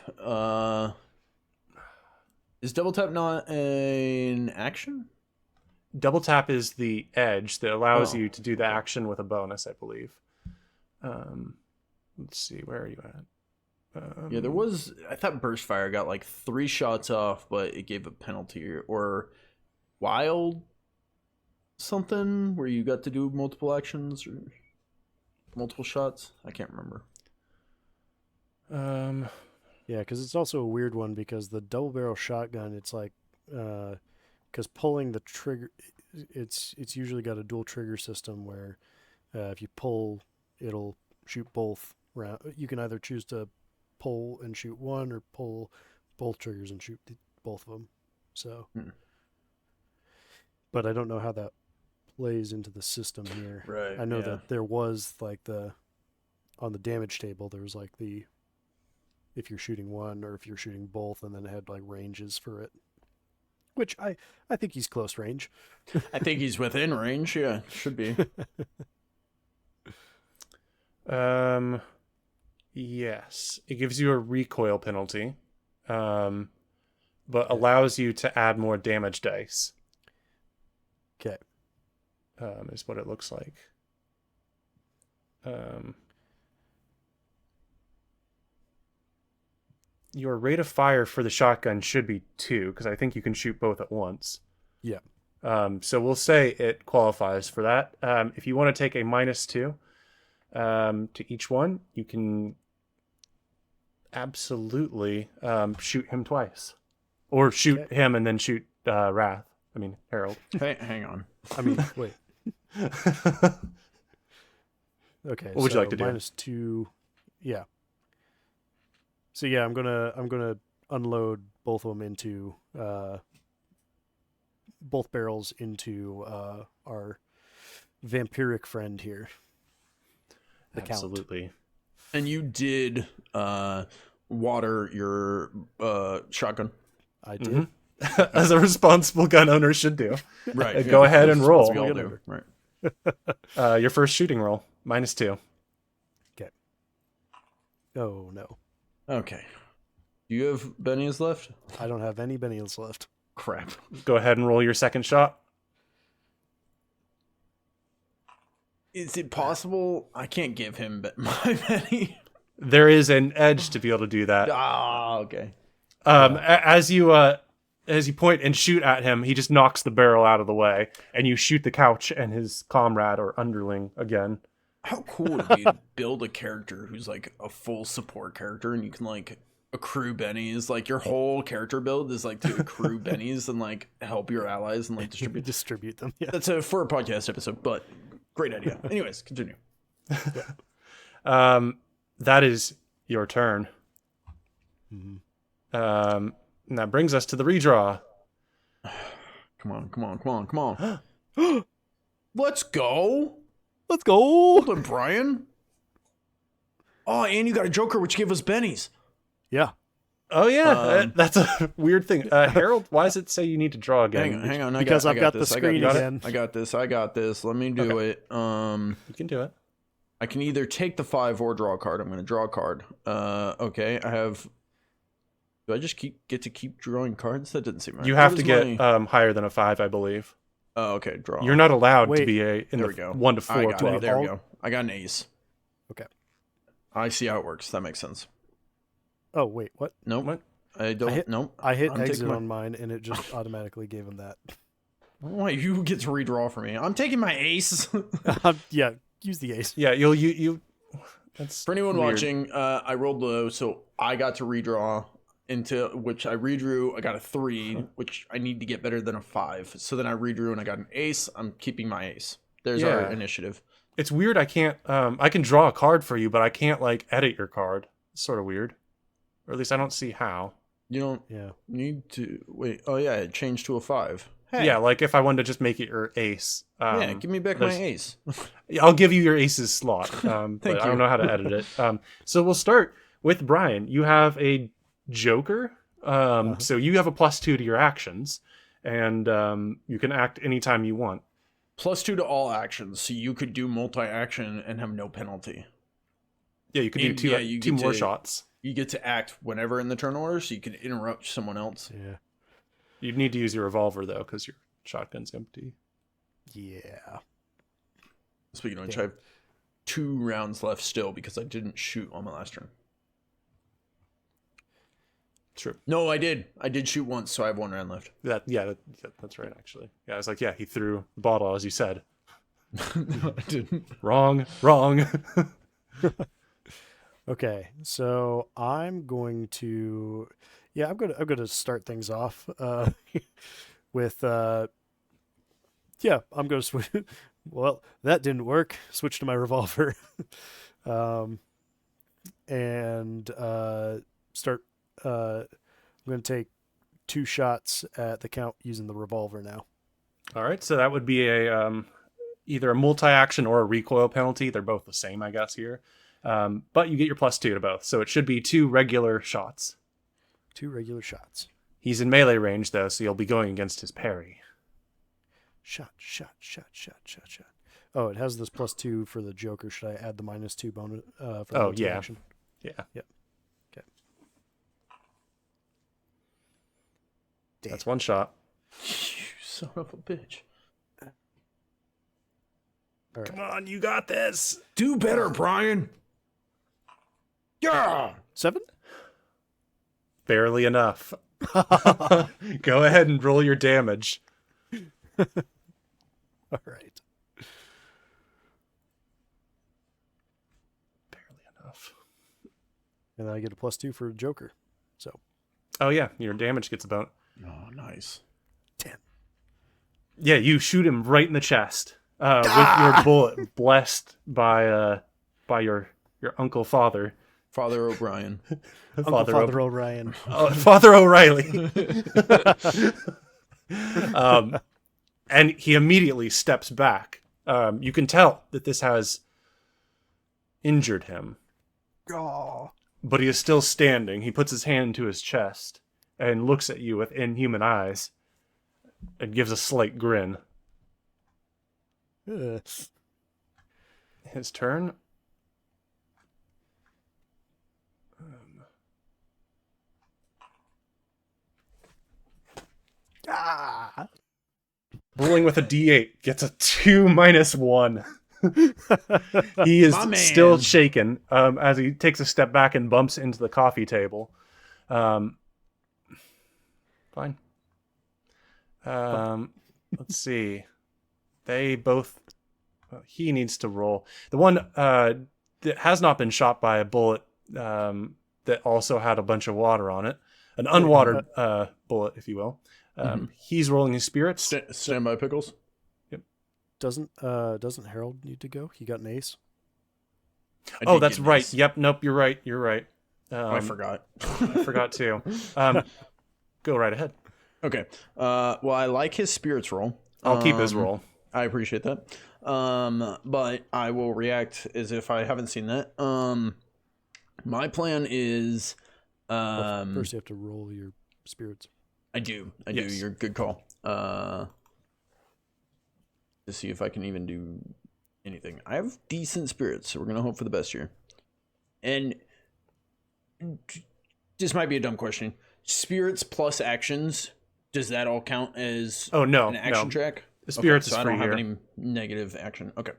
Is double tap not an action? Double tap is the edge that allows Oh, you to do the action with a bonus, I believe. Let's see, where are you at? Yeah, there was. I thought burst fire got like 3 shots off, but it gave a penalty, or wild something where you got to do multiple actions or multiple shots. I can't remember. Yeah, because it's also a weird one because the double barrel shotgun, it's like, because pulling the trigger, it's usually got a dual trigger system where if you pull, it'll shoot both round. You can either choose to pull and shoot one, or pull both triggers and shoot both of them. So, but I don't know how that plays into the system here. Right. I know that there was like on the damage table, there was like if you're shooting one or if you're shooting both, and then it had like ranges for it. Which I think he's close range. I think he's within range. Yeah, should be. Yes, it gives you a recoil penalty, but allows you to add more damage dice. Okay. Is what it looks like. Your rate of fire for the shotgun should be 2, because I think you can shoot both at once. Yeah. So we'll say it qualifies for that. If you want to take a -2 to each one, you can absolutely shoot him twice, or shoot him and then shoot Harold. Hey, hang on. I mean, wait. Okay. What would you like to do? -2. Yeah. So yeah, I'm gonna unload both of them into both barrels into our vampiric friend here. The Count. Absolutely. And you did water your shotgun. I did. As a responsible gun owner should do. Right. Go ahead and roll. We all do. Right. Your first shooting roll, -2. Okay. Oh no. Okay. Do you have bennies left? I don't have any bennies left. Crap. Go ahead and roll your second shot. Is it possible I can't give him my benny? There is an edge to be able to do that. Ah, okay. As you point and shoot at him, he just knocks the barrel out of the way, and you shoot the couch and his comrade or underling again. How cool would it be to build a character who's like a full support character, and you can like accrue bennies? Like your whole character build is like to accrue bennies and like help your allies and like Distribute them. Yeah. That's for a podcast episode, but great idea. Anyways, continue. That is your turn. Mm-hmm. And that brings us to the redraw. Come on. Let's go. Let's go. Hold on, Brian. Oh, and you got a Joker, which gave us bennies. Yeah. Oh yeah, that's a weird thing. Harold, why does it say you need to draw again? Hang on. Because I've got the this. screen again. I got this. Let me do it. You can do it. I can either take the 5 or draw a card. I'm going to draw a card. Okay, I have. Do I just get to keep drawing cards? That didn't seem right. You have to get higher than a 5, I believe. Oh, okay. Draw. You're not allowed to Wait. be in There the we go. 1 to 4 club. There we go. I got an ace. Okay. I see how it works. That makes sense. Oh wait, what? Nope. What? I don't. Nope. I hit I'm exit taking my- on mine, and it just automatically gave him that. Why you get to redraw for me? I'm taking my ace. Yeah, use the ace. Yeah, you. That's For anyone weird. watching, I rolled low, so I got to redraw, into which I redrew. I got a 3, which I need to get better than a 5. So then I redrew and I got an ace. I'm keeping my ace. There's our initiative. It's weird. I can't. I can draw a card for you, but I can't like edit your card. It's sort of weird, or at least I don't see how. You don't need to wait. Oh yeah, it changed to a 5. Hey. Yeah, like if I wanted to just make it your ace. Yeah, give me back my ace. I'll give you your ace's slot, but you. I don't know how to edit it. So we'll start with Brian. You have a Joker, so you have a +2 to your actions, and you can act anytime you want. +2 to all actions, so you could do multi-action and have no penalty. Yeah, you could do two more shots. You get to act whenever in the turn order, so you can interrupt someone else. Yeah. You'd need to use your revolver, though, because your shotgun's empty. Yeah. Speaking of which, I have 2 rounds left still because I didn't shoot on my last turn. True. No, I did. I did shoot once, so I have 1 round left. That's right, actually. Yeah, I was like, he threw the bottle, as you said. No, I didn't. Wrong. Okay, so I'm going to I'm going to start things off with I'm going to switch. Well, that didn't work. Switch to my revolver, and start. I'm going to take 2 shots at the count using the revolver now. All right, so that would be a either a multi-action or a recoil penalty. They're both the same, I guess, here. But you get your +2 to both, so it should be 2 regular shots. 2 regular shots. He's in melee range, though, so you'll be going against his parry. Shot. Oh, it has this +2 for the Joker. Should I add the -2 bonus for the multi-action? Yeah. Yep. Okay. Damn. That's 1 shot. You son of a bitch. All right. Come on, you got this. Do better, Brian. Yeah. 7? Barely enough. Go ahead and roll your damage. All right. Barely enough. And then I get a +2 for Joker. So. Oh, yeah, your damage gets about... Oh, nice. 10. Yeah, you shoot him right in the chest with your bullet, blessed by your Uncle Father. Father O'Brien. Father O'Ryan. Father O'Reilly. And he immediately steps back. You can tell that this has injured him. Oh. But he is still standing. He puts his hand to his chest and looks at you with inhuman eyes and gives a slight grin. His turn. Rolling with a D8 gets a 2 -1. He is still shaken as he takes a step back and bumps into the coffee table. Fine. Let's see. They both... he needs to roll. The one that has not been shot by a bullet that also had a bunch of water on it. An unwatered bullet, if you will. He's rolling his spirits. Stand by, Pickles. Yep. Doesn't Harold need to go? He got an ace. Oh, that's right. Ace. Yep. Nope. You're right. I forgot. I forgot too. Go right ahead. Okay. Well, I like his spirits roll. I'll keep his roll. I appreciate that. But I will react as if I haven't seen that. My plan is... first you have to roll your spirits. I do. Yes. You're a good call. To see if I can even do anything. I have decent spirits, so we're going to hope for the best here. And this might be a dumb question. Spirits plus actions, does that all count as an action track? The spirits is so free I don't here. have any negative action. Okay.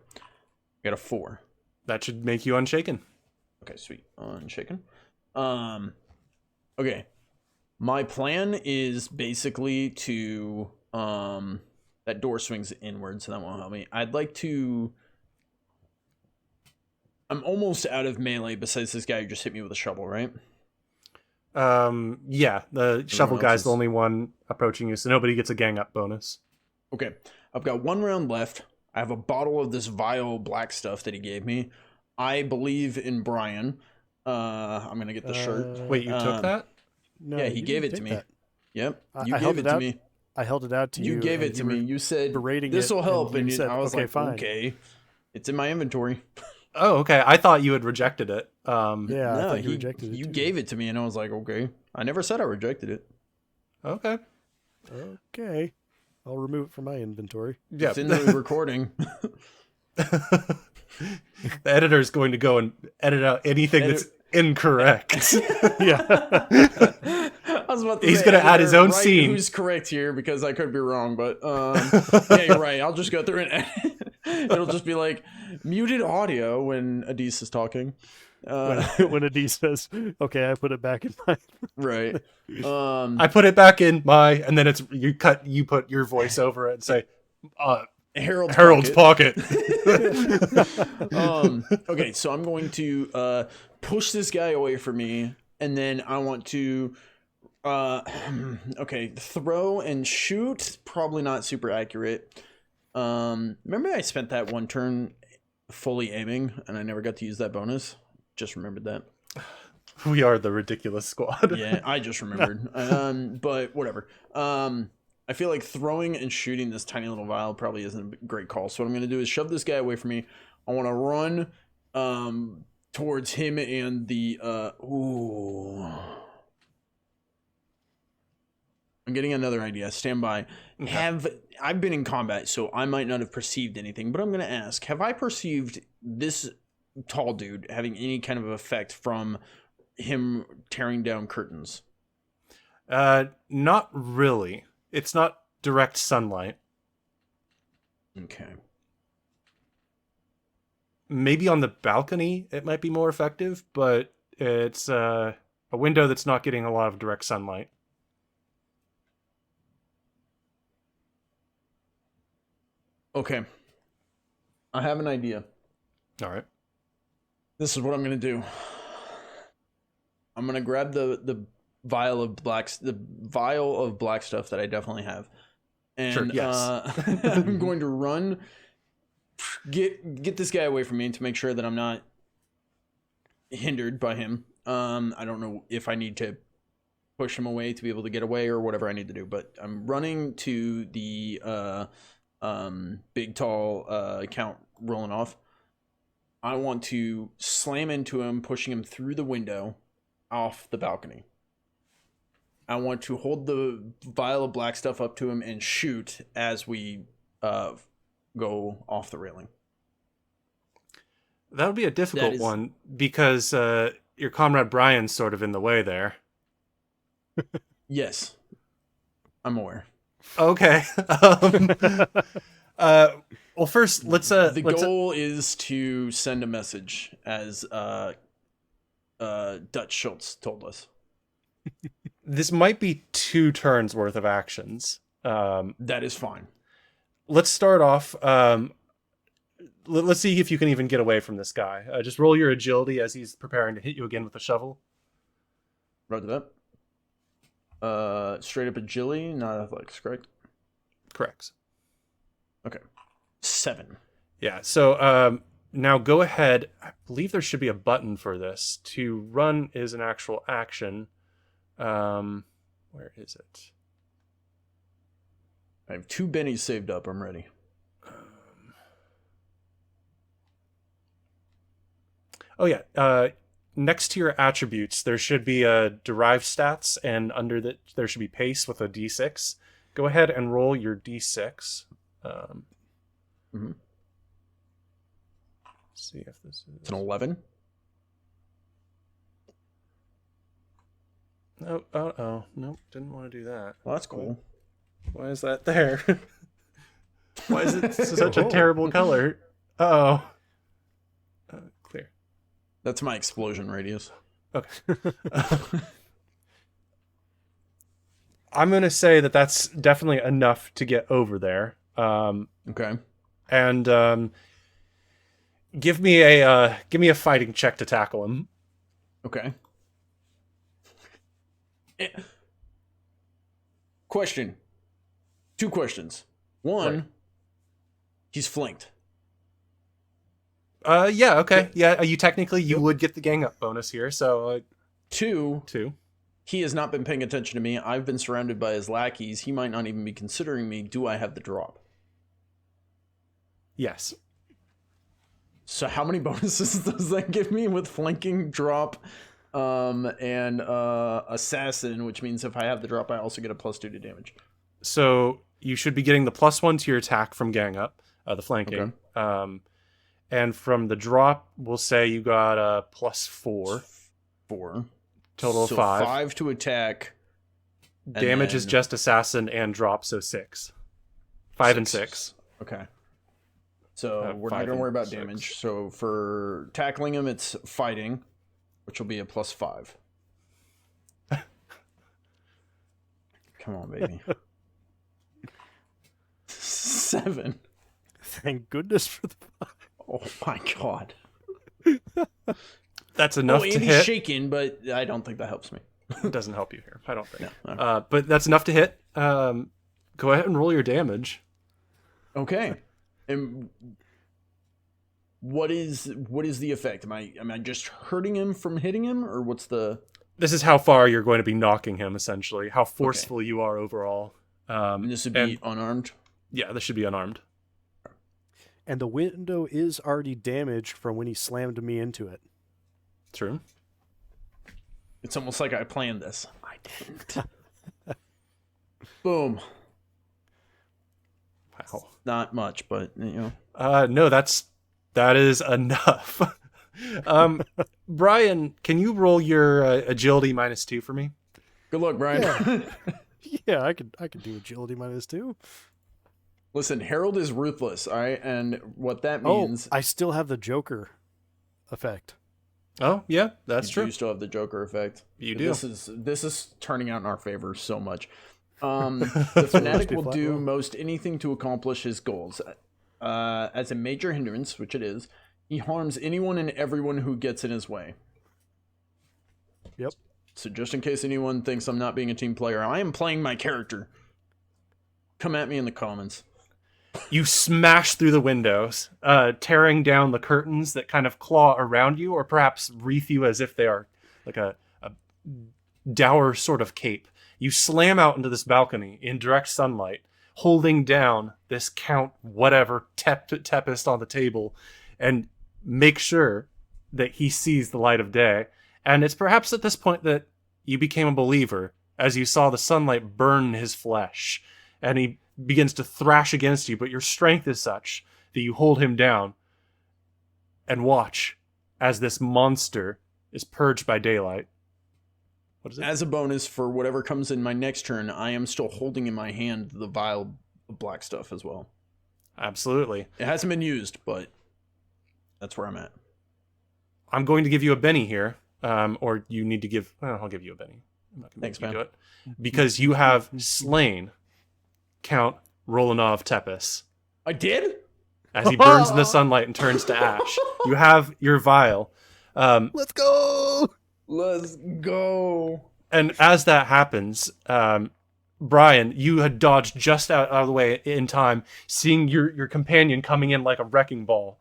Got a 4. That should make you unshaken. Okay, sweet. Unshaken. Okay. My plan is basically to that door swings inward, so that won't help me. I'd like to... I'm almost out of melee besides this guy who just hit me with a shovel, right? Yeah, the shovel else guy's is- the only one approaching you, so nobody gets a gang up bonus. Okay, I've got 1 round left. I have a bottle of this vile black stuff that he gave me. I believe in Brian. I'm gonna get the shirt. Wait, you took that? No, Yeah, he you gave didn't it to take me. that. Yep, I you held gave it it to out. me. I held it out to you. You gave and it to you me. were You said berating this will it, help, and and you said, I was "Okay, like, fine." okay, it's in my inventory. Oh, okay. I thought you had rejected it. Yeah, I No, thought you rejected it. you too. gave it to me, and I was like, okay. I never said I rejected it. Okay. Okay, I'll remove it from my inventory. Yeah. It's in the recording. The editor's going to go and edit out anything that's incorrect. Yeah. I was about to He's say, gonna add his editor, own write scene. Who's correct here, because I could be wrong, but yeah, you're right. I'll just go through and edit. It'll just be like muted audio when Adis is talking. when Adi says, "Okay, I put it back in my." Right. I put it back in my, and then it's you put your voice over it and say, Harold's pocket. Okay, so I'm going to push this guy away from me, and then I want to okay, throw and shoot. Probably not super accurate. Remember I spent that 1 turn fully aiming, and I never got to use that bonus. Just remembered that. We are the ridiculous squad. Yeah, I just remembered. But whatever. I feel like throwing and shooting this tiny little vial probably isn't a great call. So what I'm going to do is shove this guy away from me. I want to run towards him and the ooh. I'm getting another idea. Stand by. Okay. I've been in combat, so I might not have perceived anything, but I'm going to ask, have I perceived this tall dude having any kind of effect from him tearing down curtains? Not really. It's not direct sunlight. Okay. Maybe on the balcony it might be more effective, but it's a window that's not getting a lot of direct sunlight. Okay. I have an idea. All right. This is what I'm gonna do. I'm gonna grab the vial of black stuff that I definitely have, and Sure, yes. I'm going to run, get this guy away from me to make sure that I'm not hindered by him. I don't know if I need to push him away to be able to get away or whatever I need to do, but I'm running to the big tall count rolling off. I want to slam into him, pushing him through the window off the balcony. I want to hold the vial of black stuff up to him and shoot as we go off the railing. That would be a difficult one because your comrade Brian's sort of in the way there. Yes, I'm aware. Okay. Well, first let's the goal is to send a message, as Dutch Schultz told us. This might be 2 turns worth of actions. That is fine. Let's start off. Let's see if you can even get away from this guy. Just roll your agility as he's preparing to hit you again with a shovel. Roger that. Straight up agility, not athletics, correct? Correct. Okay. 7. Yeah. So now go ahead. I believe there should be a button for this. To run is an actual action. Where is it? I have 2 bennies saved up. I'm ready. Oh yeah. Next to your attributes, there should be a derived stats, and under that there should be pace with a d6. Go ahead and roll your d6. See if this is. It's an 11. Oh, nope, didn't want to do that. Well, that's cool. Why is that there? Why is it such a terrible color? Uh-oh. Clear. That's my explosion radius. Okay. I'm going to say that that's definitely enough to get over there. Okay. And give me a fighting check to tackle him. Okay. Question. 2 questions. One, Right. he's flanked. Yeah, okay. Yeah, you would get the gang up bonus here, so 2, 2. he has not been paying attention to me. I've been surrounded by his lackeys. He might not even be considering me. Do I have the drop? Yes. So how many bonuses does that give me with flanking, drop, and assassin, which means if I have the drop, I also get a +2 to damage. So you should be getting the +1 to your attack from gang up, the flanking. Okay. And from the drop, we'll say you got a +4. 4. Total So of 5. 5 to attack. Damage is just assassin and drop, so 6. 5 and 6. Okay. So we're not 5 going to worry and about 6. damage. So for tackling him, it's fighting, which will be a +5. Come on, baby. 7. Thank goodness for the. Oh my god. That's enough to Andy's hit. shaking, but I don't think that helps me. It doesn't help you here, I don't think. No. But that's enough to hit. Go ahead and roll your damage. Okay. And what is the effect? Am I just hurting him from hitting him, or what's the? This is how far you're going to be knocking him, essentially. How forceful you are overall. And this would be unarmed. Yeah, this should be unarmed. And the window is already damaged from when he slammed me into it. True. It's almost like I planned this. I didn't. Boom. Wow. Not much, but you know. No, that is enough. Brian, can you roll your agility -2 for me? Good luck, Brian. Yeah, I could do agility -2. Listen, Harold is ruthless, all right? And what that means... I still have the Joker effect. Oh, yeah, that's true. You still have the Joker effect. You do. This is turning out in our favor so much. The fanatic will do most anything to accomplish his goals. As a major hindrance, which it is, he harms anyone and everyone who gets in his way. Yep. So just in case anyone thinks I'm not being a team player, I am playing my character. Come at me in the comments. You smash through the windows, tearing down the curtains that kind of claw around you, or perhaps wreath you as if they are like a dour sort of cape. You slam out into this balcony in direct sunlight, holding down this Count whatever Tempest on the table, and make sure that he sees the light of day. And it's perhaps at this point that you became a believer, as you saw the sunlight burn his flesh, and he begins to thrash against you, but your strength is such that you hold him down and watch as this monster is purged by daylight. What is it? As a bonus for whatever comes in my next turn, I am still holding in my hand the vial of black stuff as well. Absolutely. It hasn't been used, but that's where I'm at. I'm going to give you a Benny here, or you need to give... I'll give you a Benny. I'm not going to Thanks, make you man. do it. Because you have slain Count Rolanov Tepes I did? as he burns in the sunlight and turns to ash. You have your vial. Let's go! Let's go. And as that happens, Brian, you had dodged just out of the way in time, seeing your companion coming in like a wrecking ball.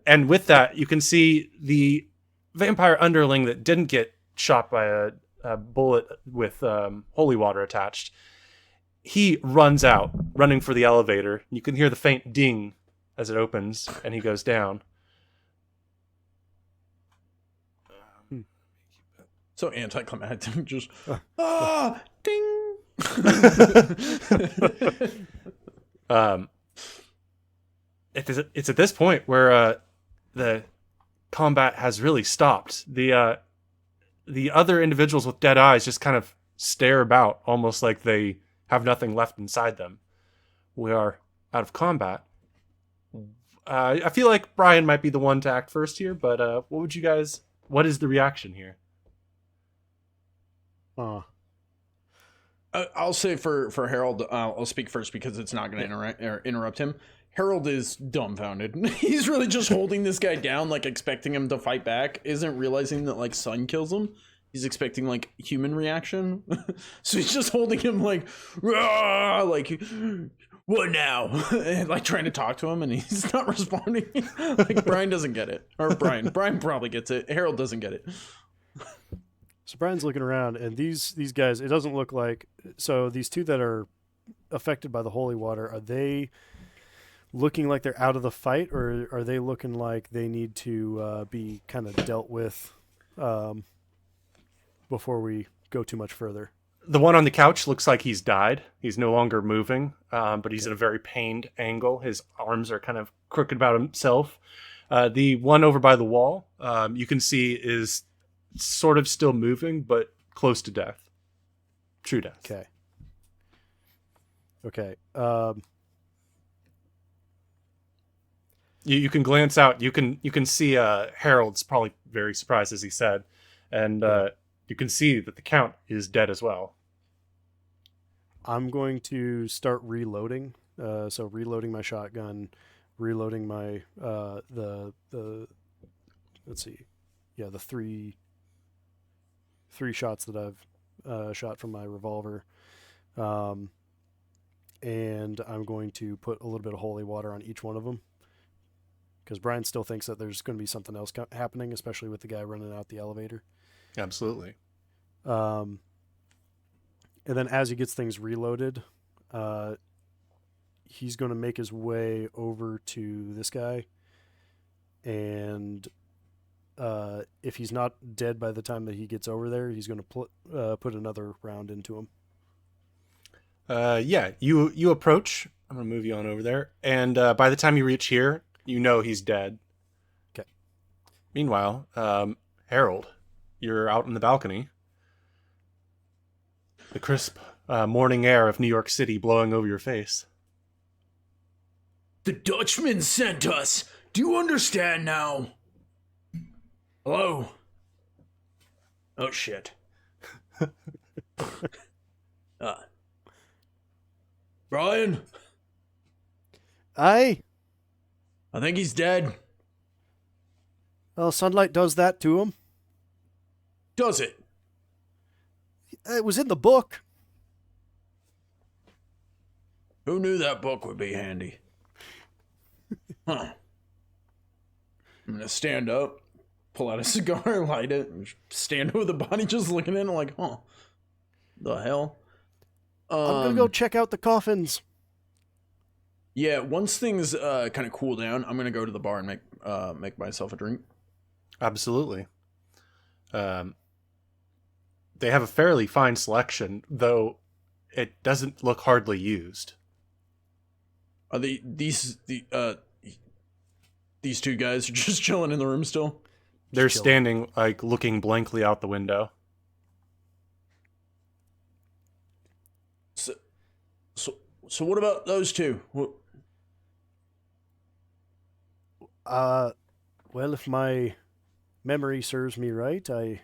And with that, you can see the vampire underling that didn't get shot by a bullet with holy water attached. He runs out, running for the elevator. You can hear the faint ding as it opens, and he goes down. So anticlimactic, just ding. It's at this point where the combat has really stopped. The other individuals with dead eyes just kind of stare about, almost like they have nothing left inside them. We are out of combat. I feel like Brian might be the one to act first here, but what is the reaction here? I'll say for Harold, I'll speak first because it's not going to interrupt him. Harold is dumbfounded. He's really just holding this guy down, like expecting him to fight back, isn't realizing that like sun kills him, he's expecting like human reaction. So he's just holding him like, "Rah!" Like, what now? And like trying to talk to him, and he's not responding. Like Brian doesn't get it, or Brian probably gets it. Harold doesn't get it. So Brian's looking around, and these guys, it doesn't look like... So these two that are affected by the holy water, are they looking like they're out of the fight, or are they looking like they need to be kind of dealt with before we go too much further? The one on the couch looks like he's died. He's no longer moving, but he's in a very pained angle. His arms are kind of crooked about himself. The one over by the wall, you can see is sort of still moving, but close to death. True death. Okay. You can glance out. You can see Harold's probably very surprised, as he said, and you can see that the Count is dead as well. I'm going to start reloading. So reloading my shotgun, reloading my the let's see, yeah, the three shots that I've shot from my revolver, and I'm going to put a little bit of holy water on each one of them, because Brian still thinks that there's going to be something else happening, especially with the guy running out the elevator. Absolutely. And then as he gets things reloaded, he's going to make his way over to this guy, and if he's not dead by the time that he gets over there, he's going to put another round into him. Yeah, you approach. I'm going to move you on over there, and by the time you reach here, you know he's dead. Okay. Meanwhile, Harold, you're out on the balcony. The crisp morning air of New York City blowing over your face. The Dutchman sent us. Do you understand now? Hello? Oh, shit. Brian? Aye. I think he's dead. Well, sunlight does that to him. Does it? It was in the book. Who knew that book would be handy? Huh. I'm gonna stand up, pull out a cigar, light it, and stand over the body just looking at it like, huh. The hell? I'm gonna go check out the coffins. Yeah, once things kind of cool down, I'm gonna go to the bar and make myself a drink. Absolutely. They have a fairly fine selection, though it doesn't look hardly used. Are these two guys are just chilling in the room still? They're standing, like, looking blankly out the window. So what about those two? Well, if my memory serves me right, I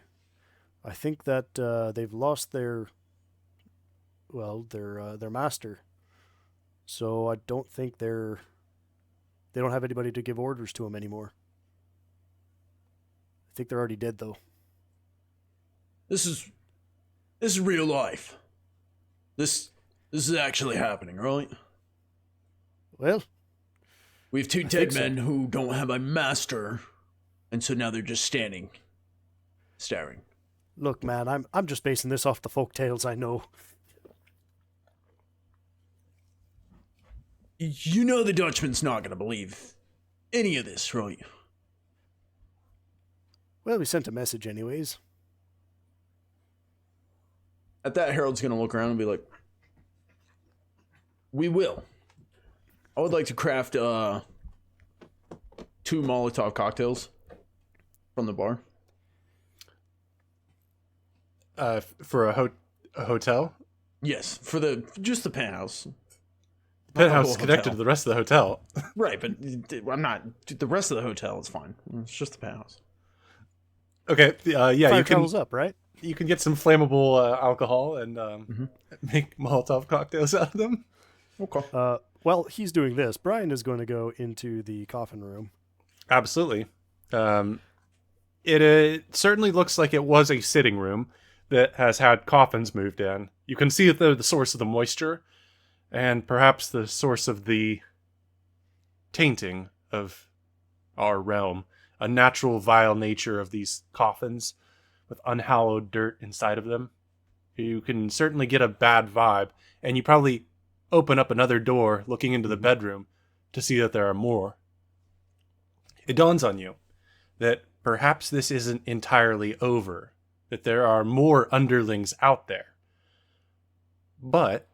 think that they've lost their master. So I don't think they don't have anybody to give orders to them anymore. I think they're already dead, though. This is real life. This is actually happening, right? Well, we have two dead men who don't have a master, and so now they're just standing, staring. Look, man, I'm just basing this off the folk tales I know. You know the Dutchman's not going to believe any of this, right? Well, we sent a message anyways. At that, Harold's going to look around and be like, we will. I would like to craft 2 Molotov cocktails from the bar. For a hotel? Yes, for just the penthouse. The penthouse is connected to the rest of the hotel. Right, but I'm not. The rest of the hotel is fine. It's just the penthouse. Okay, yeah, you can up, right? You can get some flammable alcohol and make Molotov cocktails out of them. Okay. Well, he's doing this. Brian is going to go into the coffin room. Absolutely. It certainly looks like it was a sitting room that has had coffins moved in. You can see the source of the moisture, and perhaps the source of the tainting of our realm. A natural vile nature of these coffins with unhallowed dirt inside of them. You can certainly get a bad vibe, and you probably open up another door looking into the bedroom to see that there are more. It dawns on you that perhaps this isn't entirely over, that there are more underlings out there. But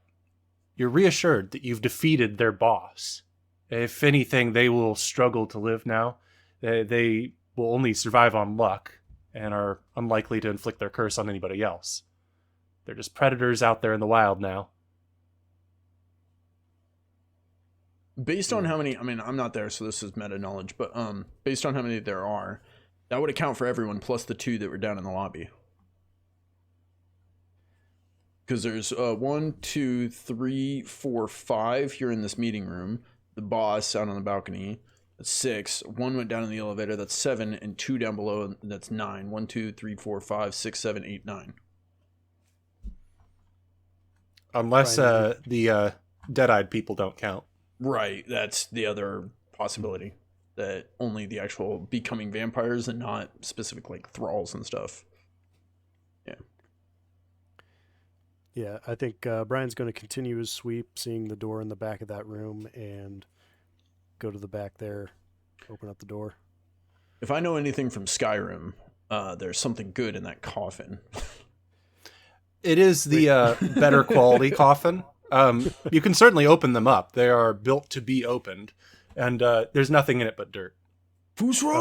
you're reassured that you've defeated their boss. If anything, they will struggle to live now. They will only survive on luck and are unlikely to inflict their curse on anybody else. They're just predators out there in the wild now. Based on how many, I'm not there, so this is meta knowledge, but based on how many there are, that would account for everyone plus the 2 that were down in the lobby. Because there's 1, 2, 3, 4, 5 here in this meeting room. The boss out on the balcony. That's 6. 1 went down in the elevator. That's 7, and 2 down below. That's 9. 1, 2, 3, 4, 5, 6, 7, 8, 9. Unless the dead-eyed people don't count. Right, that's the other possibility. That only the actual becoming vampires and not specific like thralls and stuff. Yeah. Yeah, I think Brian's going to continue his sweep, seeing the door in the back of that room, and go to the back there, open up the door. If I know anything from Skyrim, there's something good in that coffin. It is the better quality coffin. You can certainly open them up. They are built to be opened, and there's nothing in it but dirt. These are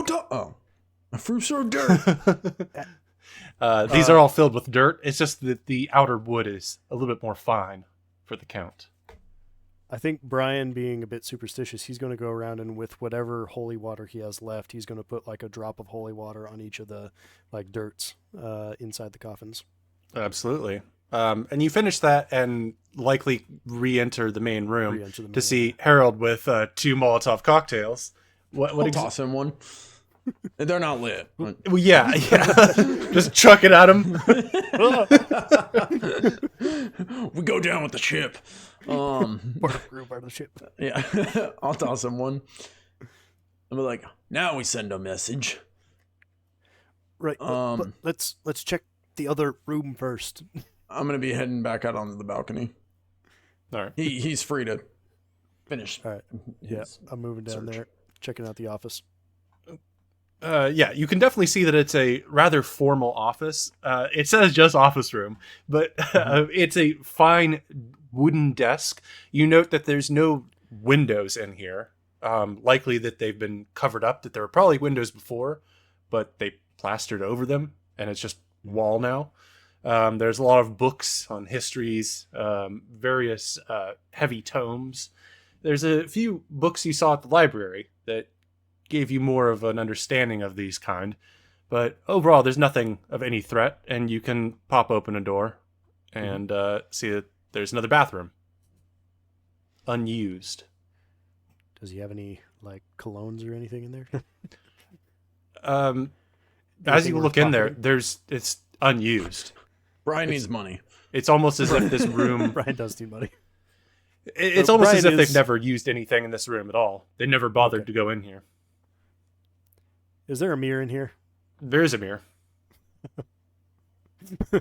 all filled with dirt. It's just that the outer wood is a little bit more fine for the count. I think Brian, being a bit superstitious, he's going to go around and with whatever holy water he has left, he's going to put like a drop of holy water on each of the like dirts inside the coffins. Absolutely. And you finish that and likely re-enter the main room to see Harold with 2 Molotov cocktails. I'll toss him one. They're not lit. Well, yeah. Just chuck it at him. We go down with the ship. Part of the ship. Yeah, I'll toss him one. I'll be like, now we send a message. Right. But let's check the other room first. I'm gonna be heading back out onto the balcony. All right. He's free to finish. All right. Yeah, I'm moving down there, checking out the office. Yeah, you can definitely see that it's a rather formal office. It says just office room, but it's a fine wooden desk. You note that there's no windows in here. Likely that they've been covered up, that there were probably windows before, but they plastered over them, and it's just wall now. There's a lot of books on histories, various heavy tomes. There's a few books you saw at the library that gave you more of an understanding of these kind. But overall, there's nothing of any threat, and you can pop open a door and see that there's another bathroom. Unused. Does he have any, like, colognes or anything in there? As you look in there, it's unused. Brian needs money. It's almost as if this room... Brian does need money. It's almost as if they've never used anything in this room at all. They never bothered to go in here. Is there a mirror in here? There is a mirror. All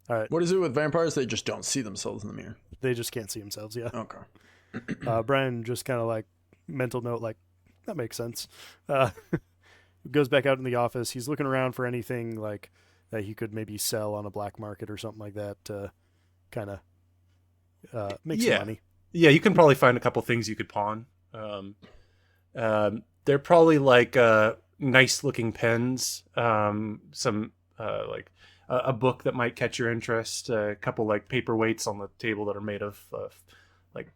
right. What is it with vampires? They just don't see themselves in the mirror. They just can't see themselves, yeah. Okay. Brian just kind of like, mental note, like, that makes sense. Goes back out in the office. He's looking around for anything like that he could maybe sell on a black market or something like that to kind of make some money. Yeah, you can probably find a couple things you could pawn. They're probably like nice looking pens, some like a book that might catch your interest, a couple like paperweights on the table that are made of like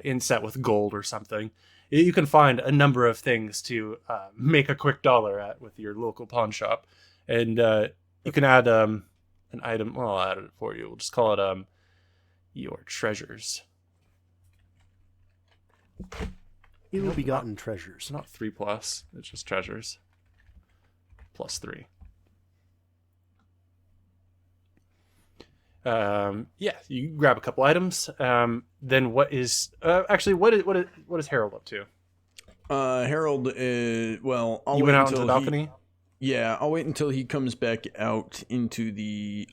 inset with gold or something. You can find a number of things to make a quick dollar at with your local pawn shop, and you can add an item. Well, I'll add it for you. We'll just call it your treasures. Ill-begotten treasures. Not 3+. It's just treasures. +3. You grab a couple items. Then what is actually what is Harold up to? Harold is I'll You wait went out until into the balcony. I'll wait until he comes back out into the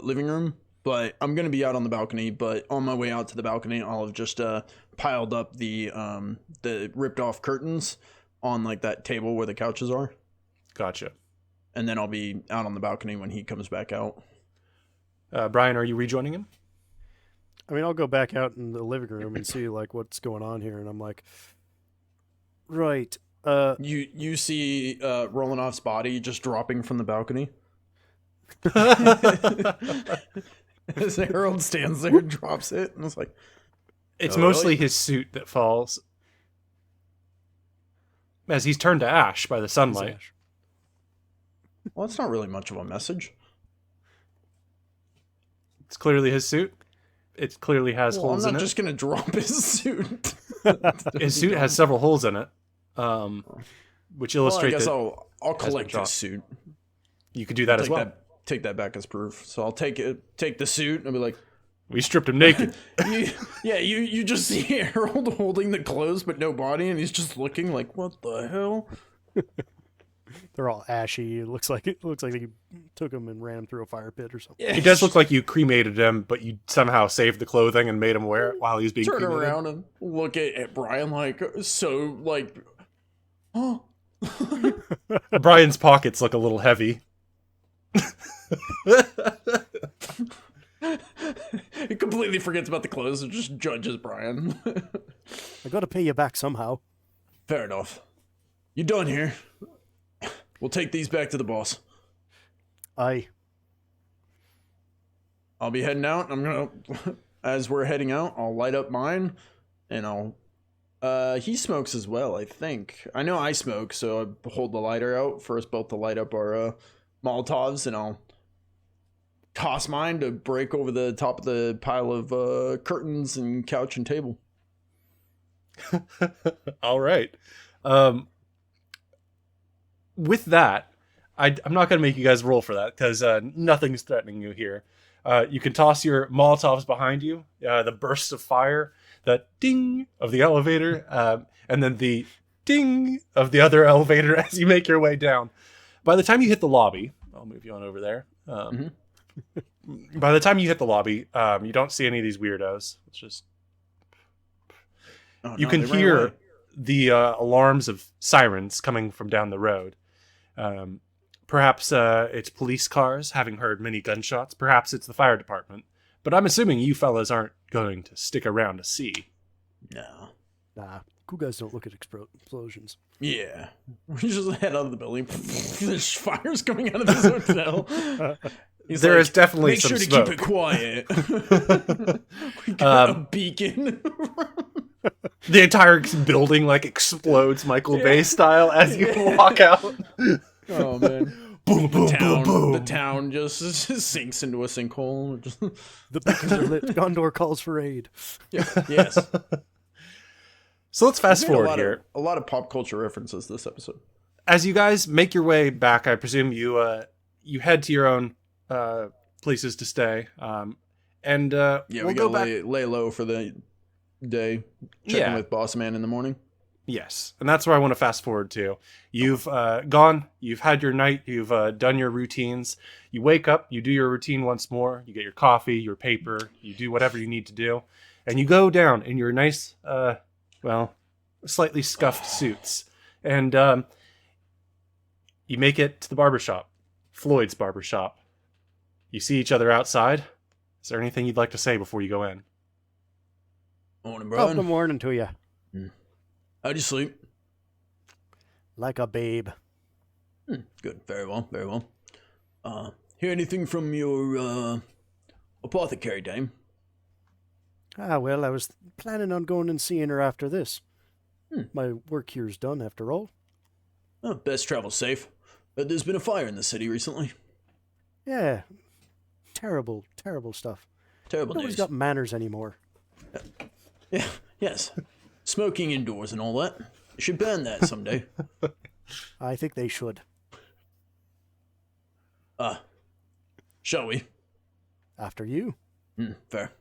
living room. But I'm gonna be out on the balcony. But on my way out to the balcony, I'll have just piled up the ripped off curtains on like that table where the couches are. Gotcha. And then I'll be out on the balcony when he comes back out. Brian, are you rejoining him? I mean, I'll go back out in the living room and see like what's going on here, and I'm like, right. You see Rolanoff's body just dropping from the balcony. As Harold stands there and drops it, and it's like, It's Oh, mostly really? his suit that falls as he's turned to ash by the sunlight. Ash. well, that's not really much of a message. It's clearly his suit. It clearly has Well, I'm holes not in just gonna drop his suit. it. His suit has several holes in it, which Well, I illustrate guess that I'll collect dropped. his suit. you could do that as well. Take that back as proof. So I'll take the suit, and I'll be like, We stripped him naked. you just see Harold holding the clothes but no body, and he's just looking like, what the hell? They're all ashy. It looks like he took him and ran him through a fire pit or something. Yeah, He does look like you cremated him, but you somehow saved the clothing and made him wear it while he was being turn cremated. around and look at Brian like, so like, oh. Brian's pockets look a little heavy. He completely forgets about the clothes and just judges Brian. I got to pay you back somehow. Fair enough. You done here? We'll take these back to the boss. I'll be heading out. I'm gonna, as we're heading out, I'll light up mine, and he smokes as well, I think. I know I smoke, so I hold the lighter out for us both to light up our Molotovs, and I'll toss mine to break over the top of the pile of curtains and couch and table. All right. With that, I'm not going to make you guys roll for that because nothing's threatening you here. You can toss your Molotovs behind you, the bursts of fire, the ding of the elevator, and then the ding of the other elevator as you make your way down. By the time you hit the lobby, I'll move you on over there. By the time you hit the lobby, you don't see any of these weirdos. It's just you can hear the alarms of sirens coming from down the road. Perhaps it's police cars, having heard many gunshots. Perhaps it's the fire department. But I'm assuming you fellas aren't going to stick around to see. No. Nah, cool guys don't look at explosions. Yeah. We just head out of the building. There's fires coming out of this hotel. There is definitely make some sure smoke. to keep it quiet. We got a beacon. The entire building like explodes Michael Bay style as you walk out. Oh man. Boom, boom, boom, boom. The town just sinks into a sinkhole. Just, The beacons are lit. Gondor calls for aid. yes. So let's fast Made forward here. A lot of pop culture references this episode. As you guys make your way back, I presume you you head to your own places to stay. And Yeah, we'll we go gotta back. lay low for the day. Checking with Boss Man in the morning. Yes, and that's where I want to fast forward to. You've gone, you've had your night, you've done your routines. You wake up, you do your routine once more, you get your coffee, your paper, you do whatever you need to do, and you go down in your nice, slightly scuffed suits. And you make it to the barbershop, Floyd's barbershop. You see each other outside. Is there anything you'd like to say before you go in? Morning, Top of the Brian. morning to you. How'd you sleep? Like a babe. Good. Very well. Very well. Hear anything from your apothecary dame? Well, I was planning on going and seeing her after this. My work here's done, after all. Oh, best travel safe. There's been a fire in the city recently. Yeah. Terrible, terrible stuff. Terrible Nobody's news. got manners anymore. Yeah. Yes. Smoking indoors and all that. You should ban that someday. I think they should. Shall we? After you. Fair.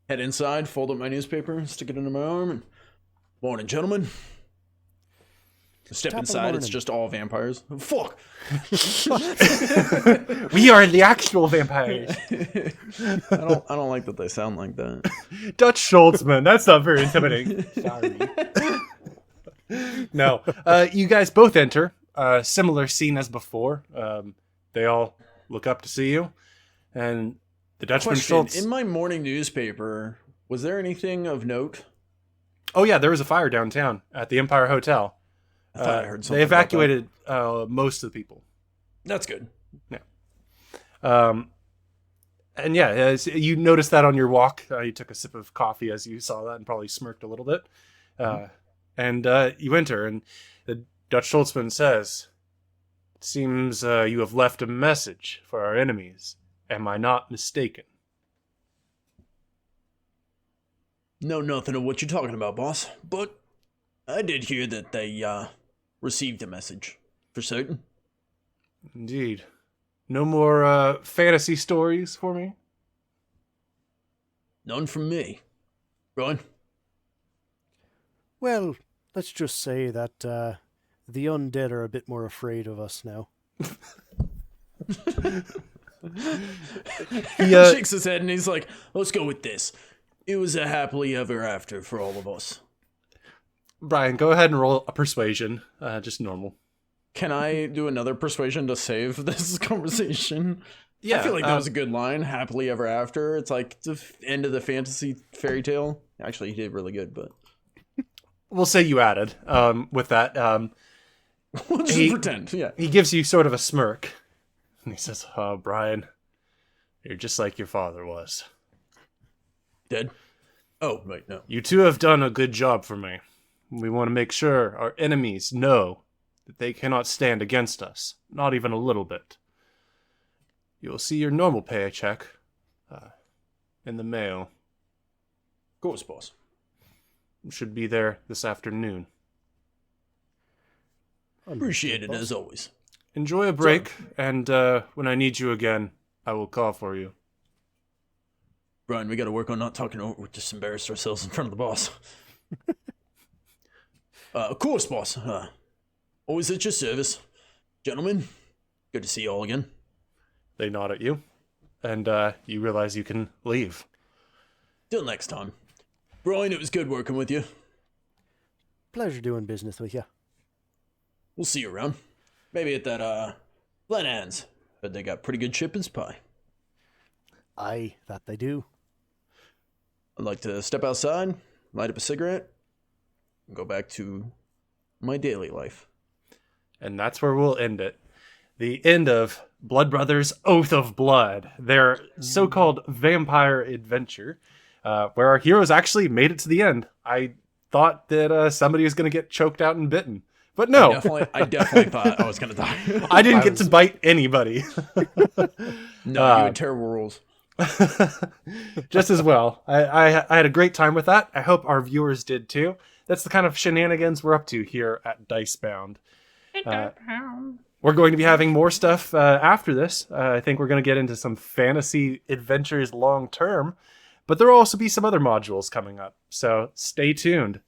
Head inside, fold up my newspaper, stick it under my arm, and morning, gentlemen. Step Top of the inside, it's morning. just all vampires. Fuck! We are the actual vampires. I don't like that they sound like that. Dutch Schultzman. That's not very intimidating. Sorry. No. You guys both enter. Similar scene as before. They all look up to see you. And the Dutchman Question, Schultz... in my morning newspaper, was there anything of note? Oh, yeah, there was a fire downtown at the Empire Hotel. I thought I heard something They about that. evacuated most of the people. That's good. And yeah, you noticed that on your walk. You took a sip of coffee as you saw that and probably smirked a little bit. And you enter, and the Dutch Schultzman says, "It seems you have left a message for our enemies. Am I not mistaken?" Know nothing of what you're talking about, boss. But I did hear that they received a message, for certain. Indeed. No more fantasy stories for me? None from me. Brian? Well, let's just say that the undead are a bit more afraid of us now. He shakes his head and he's like, let's go with this. It was a happily ever after for all of us. Brian, go ahead and roll a persuasion. Just normal. Can I do another persuasion to save this conversation? Yeah, I feel like that was a good line. Happily ever after. It's like the end of the fantasy fairy tale. Actually, he did really good, but we'll say you added with that. we'll just pretend. Yeah. He gives you sort of a smirk. And he says, "Oh, Brian, you're just like your father was. Dead? Oh, right, no. You two have done a good job for me. We want to make sure our enemies know that they cannot stand against us, not even a little bit. You will see your normal paycheck in the mail. Of course, boss. It should be there this afternoon. Appreciate it, as always. Enjoy a break, and when I need you again, I will call for you." Brian, we gotta work on not talking over. We just embarrassed ourselves in front of the boss. Of course, boss. Always at your service. Gentlemen, good to see you all again. They nod at you, and you realize you can leave. Till next time. Brian, it was good working with you. Pleasure doing business with you. We'll see you around. Maybe at that, Glenann's. But they got pretty good chippins pie. Aye, that they do. I'd like to step outside, light up a cigarette, and go back to my daily life. And that's where we'll end it. The end of Blood Brothers Oath of Blood, their so-called vampire adventure, where our heroes actually made it to the end. I thought that somebody was going to get choked out and bitten. But no. I definitely thought I was going to die. I didn't get to bite anybody. No, you had terrible rules. Just as well. I had a great time with that. I hope our viewers did too. That's the kind of shenanigans we're up to here at DiceBound. We're going to be having more stuff after this. I think we're going to get into some fantasy adventures long term, but there will also be some other modules coming up. So stay tuned.